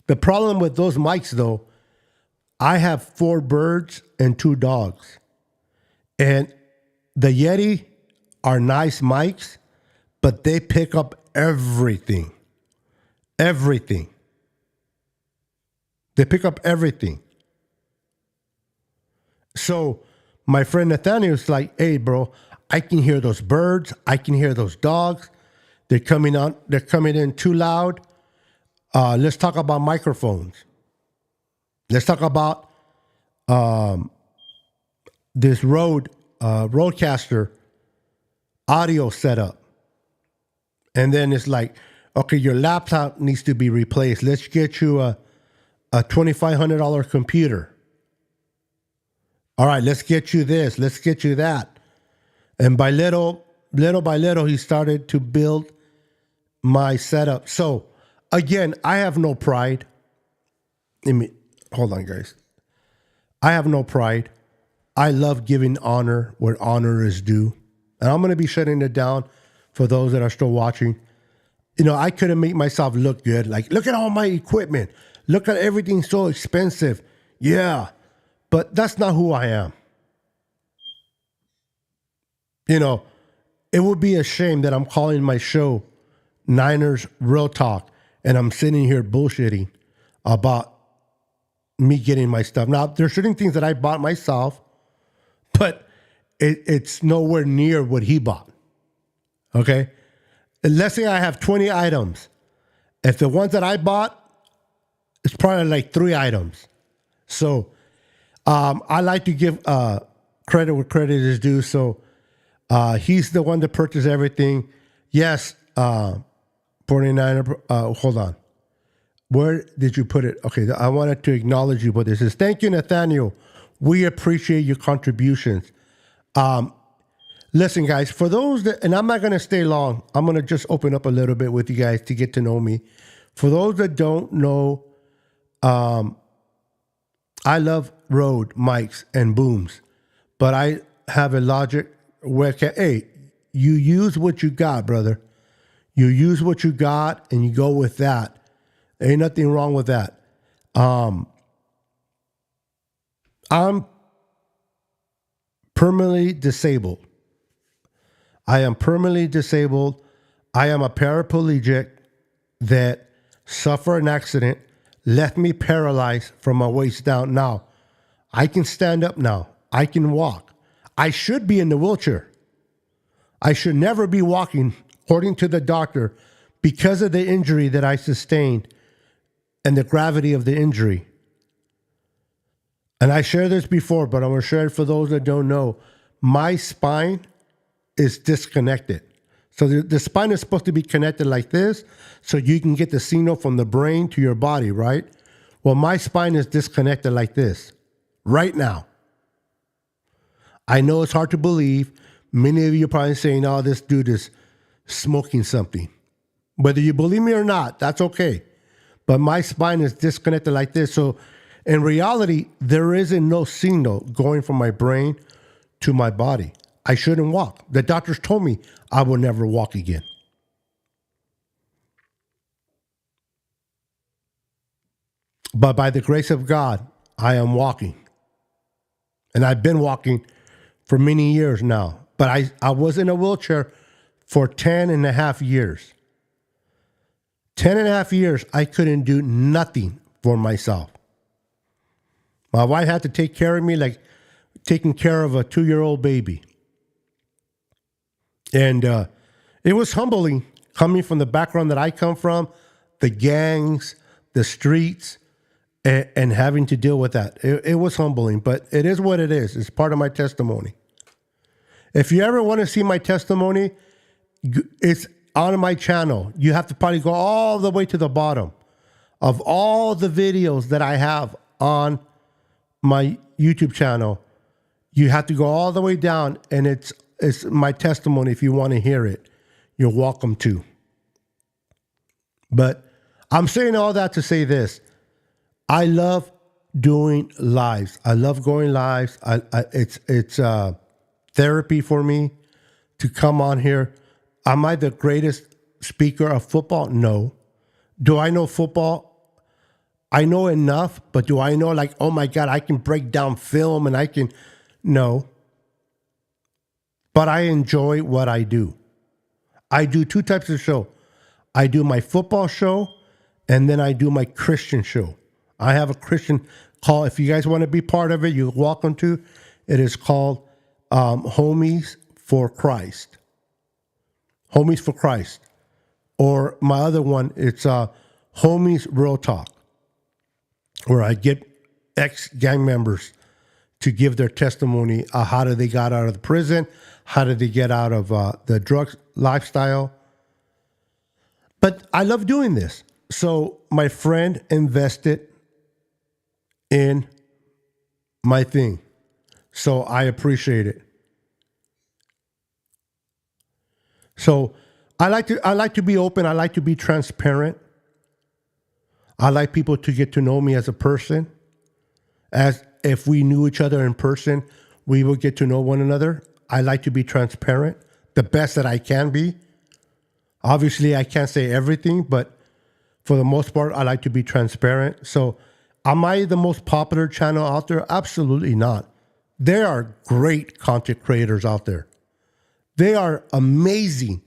The problem with those mics, though, I have 4 birds and 2 dogs. And the Yeti are nice mics, but they pick up everything. Everything. They pick up everything. So my friend Nathaniel's like, hey, bro, I can hear those birds. I can hear those dogs. They're coming in too loud. Let's talk about microphones. Let's talk about this Rodecaster audio setup. And then it's like, okay, your laptop needs to be replaced. Let's get you a $2,500 computer. All right, let's get you this. Let's get you that. And by little by little, he started to build my setup. So again, I have no pride. Hold on, guys. I have no pride. I love giving honor where honor is due. And I'm going to be shutting it down for those that are still watching. You know, I couldn't make myself look good. Like, look at all my equipment. Look at everything so expensive. Yeah, but that's not who I am. You know, it would be a shame that I'm calling my show Niners Real Talk and I'm sitting here bullshitting about me getting my stuff. Now, there's certain things that I bought myself, but it's nowhere near what he bought. Okay? And let's say I have 20 items. If the ones that I bought, it's probably like 3 items. So I like to give credit where credit is due. So he's the one that purchased everything. Yes, 49er. Hold on. Where did you put it? Okay, I wanted to acknowledge you for this. Is thank you, Nathaniel. We appreciate your contributions. Listen, guys, for those that, and I'm not going to stay long. I'm going to just open up a little bit with you guys to get to know me. For those that don't know, I love Rode mics and booms, but I have a Logic where, hey, you use what you got, brother. You use what you got and you go with that. Ain't nothing wrong with that. I'm permanently disabled. I am permanently disabled. I am a paraplegic that suffered an accident, left me paralyzed from my waist down. Now, I can stand up now. I can walk. I should be in the wheelchair. I should never be walking, according to the doctor, because of the injury that I sustained and the gravity of the injury. And I shared this before, but I'm going to share it for those that don't know. My spine is disconnected. So the spine is supposed to be connected like this so you can get the signal from the brain to your body, right? Well, my spine is disconnected like this right now. I know it's hard to believe. Many of you are probably saying, oh, this dude is smoking something. Whether you believe me or not, that's okay. But my spine is disconnected like this. So in reality, there isn't no signal going from my brain to my body. I shouldn't walk. The doctors told me I will never walk again. But by the grace of God, I am walking. And I've been walking for many years now. But I was in a wheelchair for 10 and a half years. 10 and a half years, I couldn't do nothing for myself. My wife had to take care of me like taking care of a 2-year-old baby. And it was humbling coming from the background that I come from, the gangs, the streets, and having to deal with that. It was humbling, but it is what it is. It's part of my testimony. If you ever want to see my testimony, it's on my channel. You have to probably go all the way to the bottom of all the videos that I have on my YouTube channel. You have to go all the way down, and it's my testimony. If you want to hear it, you're welcome to. But I'm saying all that to say this. I love doing lives. I love going lives. It's therapy for me to come on here. Am I the greatest speaker of football? No. Do I know football? I know enough, but do I know, like, oh my God, I can break down film and I can, no. But I enjoy what I do. I do two types of show. I do my football show, and then I do my Christian show. I have a Christian call. If you guys want to be part of it, you're welcome to. It is called Homies for Christ. Homies for Christ. Or my other one, it's Homies Real Talk, where I get ex-gang members to give their testimony. How did they got out of the prison? How did they get out of the drug lifestyle? But I love doing this. So my friend invested in my thing. So I appreciate it. So I like to be open. I like to be transparent. I like people to get to know me as a person. As if we knew each other in person, we would get to know one another. I like to be transparent, the best that I can be. Obviously, I can't say everything, but for the most part, I like to be transparent. So am I the most popular channel out there? Absolutely not. There are great content creators out there. They are amazing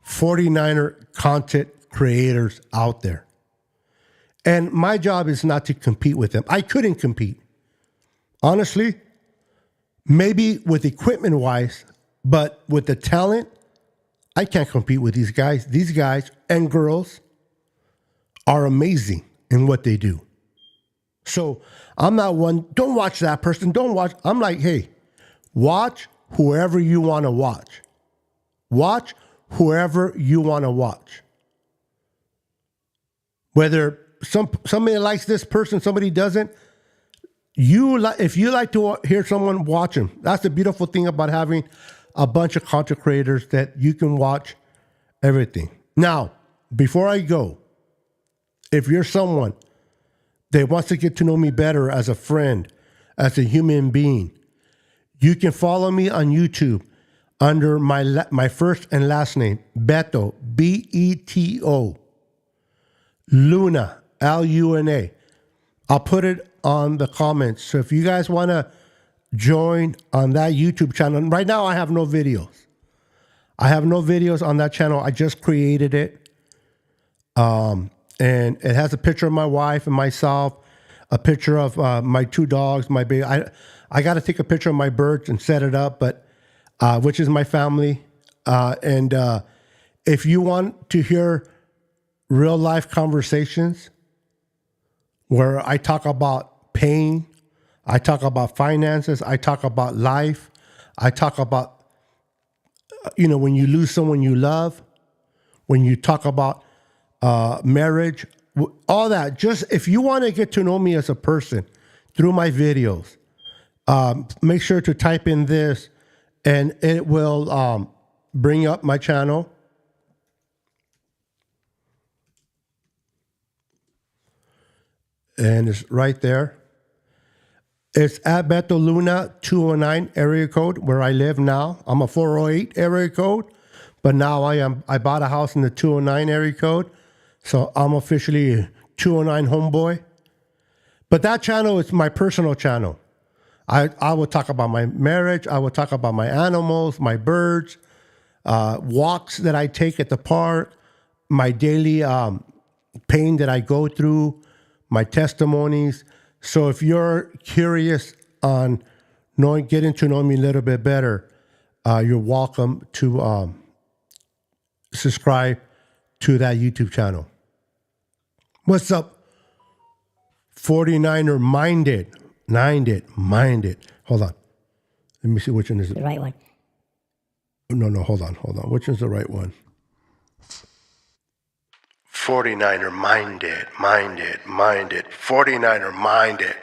49er content creators out there. And my job is not to compete with them. I couldn't compete. Honestly, maybe with equipment wise, but with the talent, I can't compete with these guys. These guys and girls are amazing in what they do. So I'm not one, don't watch that person, don't watch. I'm like, hey, watch whoever you want to watch. Watch whoever you want to watch. Whether somebody likes this person, somebody doesn't, if you like to hear someone, watch them. That's the beautiful thing about having a bunch of content creators, that you can watch everything. Now, before I go, if you're someone that wants to get to know me better as a friend, as a human being, you can follow me on YouTube under my first and last name, Beto, Beto, Luna, Luna. I'll put it on the comments. So if you guys want to join on that YouTube channel, right now I have no videos. I have no videos on that channel. I just created it. And it has a picture of my wife and myself, a picture of my two dogs, my baby. I got to take a picture of my birds and set it up, but which is my family. And if you want to hear real life conversations where I talk about pain, I talk about finances, I talk about life, I talk about, when you lose someone you love, when you talk about marriage, all that. Just if you want to get to know me as a person through my videos, make sure to type in this and it will bring up my channel. And it's right there. It's at Beto Luna 209 area code where I live now. I'm a 408 area code, but now I bought a house in the 209 area code. So I'm officially a 209 homeboy. But that channel is my personal channel. I will talk about my marriage. I will talk about my animals, my birds, walks that I take at the park, my daily pain that I go through, my testimonies. So if you're curious on getting to know me a little bit better, you're welcome to subscribe to that YouTube channel. What's up, 49er minded? Minded. Hold on. Let me see which one is it. The right one. No, hold on. Which one's the right one? 49er minded. 49er minded.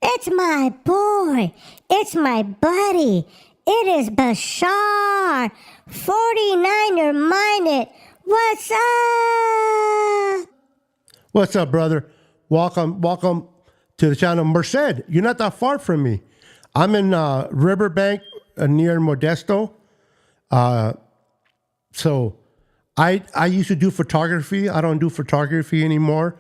It's my boy. It's my buddy. It is Bashar. 49er minded. What's up? What's up, brother? Welcome to the channel. Merced, you're not that far from me. I'm in Riverbank near Modesto. So I used to do photography. I don't do photography anymore,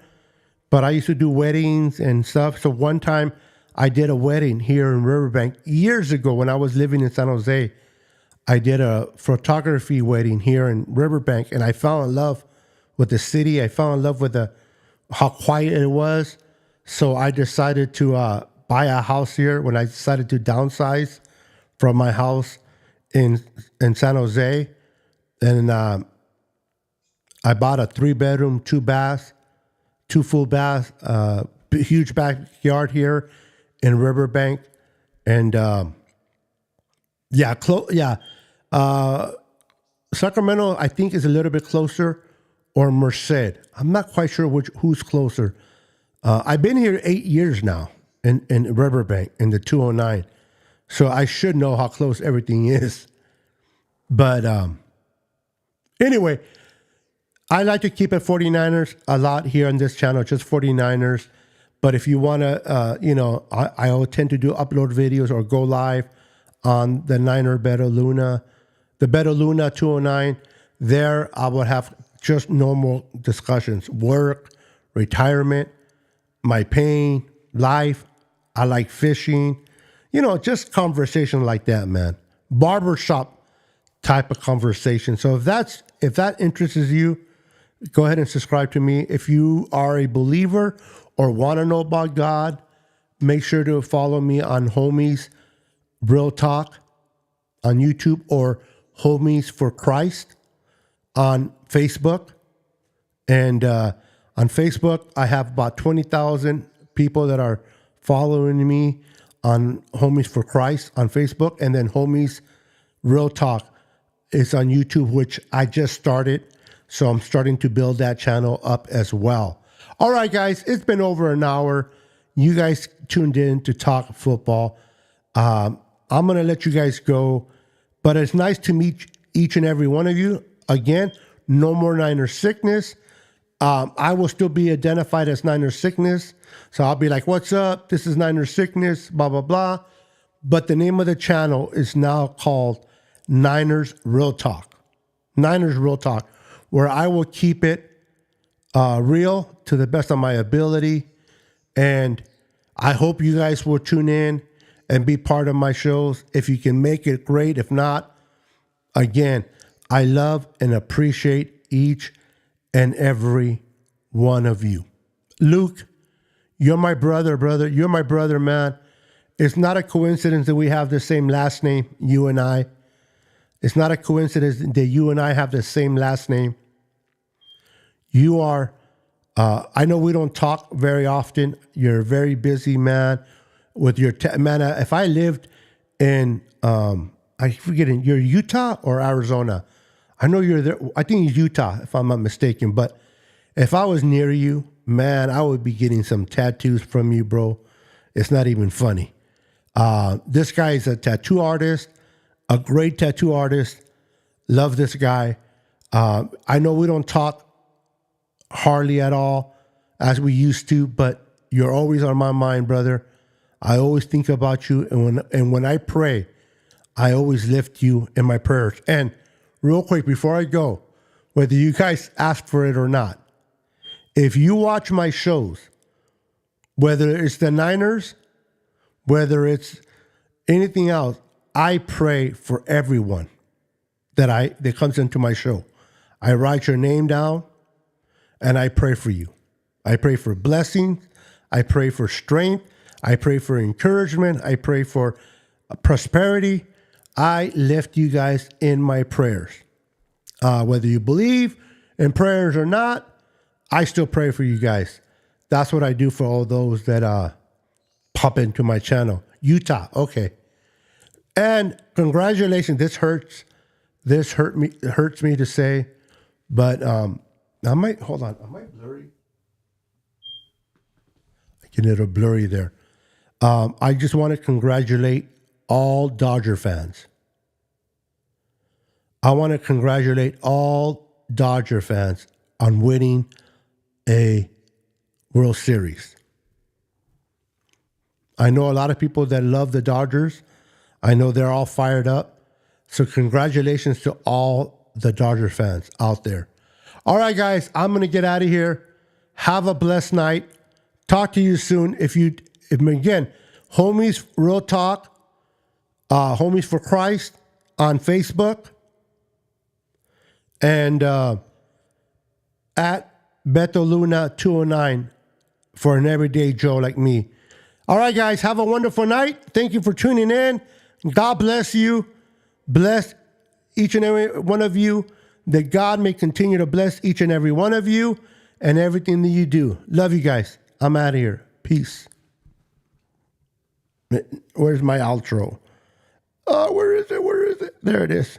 but I used to do weddings and stuff. So one time I did a wedding here in Riverbank years ago when I was living in San Jose. I did a photography wedding here in Riverbank, and I fell in love with the city. I fell in love with how quiet it was. So I decided to buy a house here when I decided to downsize from my house in San Jose. And I bought a 3-bedroom, 2-bath, 2 full baths, huge backyard here in Riverbank. And Sacramento, I think, is a little bit closer, or Merced. I'm not quite sure who's closer. I've been here 8 years now in Riverbank in the 209, so I should know how close everything is. But anyway, I like to keep it 49ers a lot here on this channel, just 49ers. But if you want to, I tend to upload videos or go live on the Niner Beta Luna, the Beta Luna 209. There, I would have just normal discussions, work, retirement, my pain, life. I like fishing, just conversation like that, man. Barbershop type of conversation. So if that interests you, go ahead and subscribe to me. If you are a believer or want to know about God, make sure to follow me on Homies Real Talk on YouTube or Homies for Christ on Facebook. And on Facebook, I have about 20,000 people that are following me on Homies for Christ on Facebook. And then Homies Real Talk is on YouTube, which I just started. So I'm starting to build that channel up as well. All right, guys, it's been over an hour. You guys tuned in to talk football. I'm going to let you guys go, but it's nice to meet each and every one of you. Again, no more Niner sickness. I will still be identified as Niner sickness. So I'll be like, what's up? This is Niner sickness, blah, blah, blah. But the name of the channel is now called Niners Real Talk. Niners Real Talk, where I will keep it real to the best of my ability. And I hope you guys will tune in and be part of my shows. If you can make it, great. If not, again, I love and appreciate each and every one of you. Luke, you're my brother. You're my brother, man. It's not a coincidence that we have the same last name, you and I. It's not a coincidence that you and I have the same last name. You are, I know we don't talk very often. You're a very busy man with your, man, if I lived in, I forget, you're Utah or Arizona? I know you're there. I think it's Utah, if I'm not mistaken. But if I was near you, man, I would be getting some tattoos from you, bro. It's not even funny. This guy is a tattoo artist, a great tattoo artist. Love this guy. I know we don't talk hardly at all as we used to, but you're always on my mind, brother. I always think about you. And when I pray, I always lift you in my prayers. And real quick, before I go, whether you guys ask for it or not, if you watch my shows, whether it's the Niners, whether it's anything else, I pray for everyone that comes into my show. I write your name down and I pray for you. I pray for blessings. I pray for strength. I pray for encouragement. I pray for prosperity. I lift you guys in my prayers. Whether you believe in prayers or not, I still pray for you guys. That's what I do for all those that pop into my channel. Utah, okay. And congratulations. This hurts. This hurts me to say, but I might, hold on. Am I blurry? I get a little blurry there. I just want to congratulate all Dodger fans. I want to congratulate all Dodger fans on winning a World Series. I know a lot of people that love the Dodgers. I know they're all fired up. So congratulations to all the Dodger fans out there. All right, guys, I'm going to get out of here. Have a blessed night. Talk to you soon. If again, Homies Real Talk, Homies for Christ on Facebook, and at Beto Luna 209 for an everyday Joe like me. All right, guys, have a wonderful night. Thank you for tuning in. God bless you. Bless each and every one of you. That God may continue to bless each and every one of you and everything that you do. Love you guys. I'm out of here. Peace. Where's my outro? Oh, where is it? Where is it? There it is.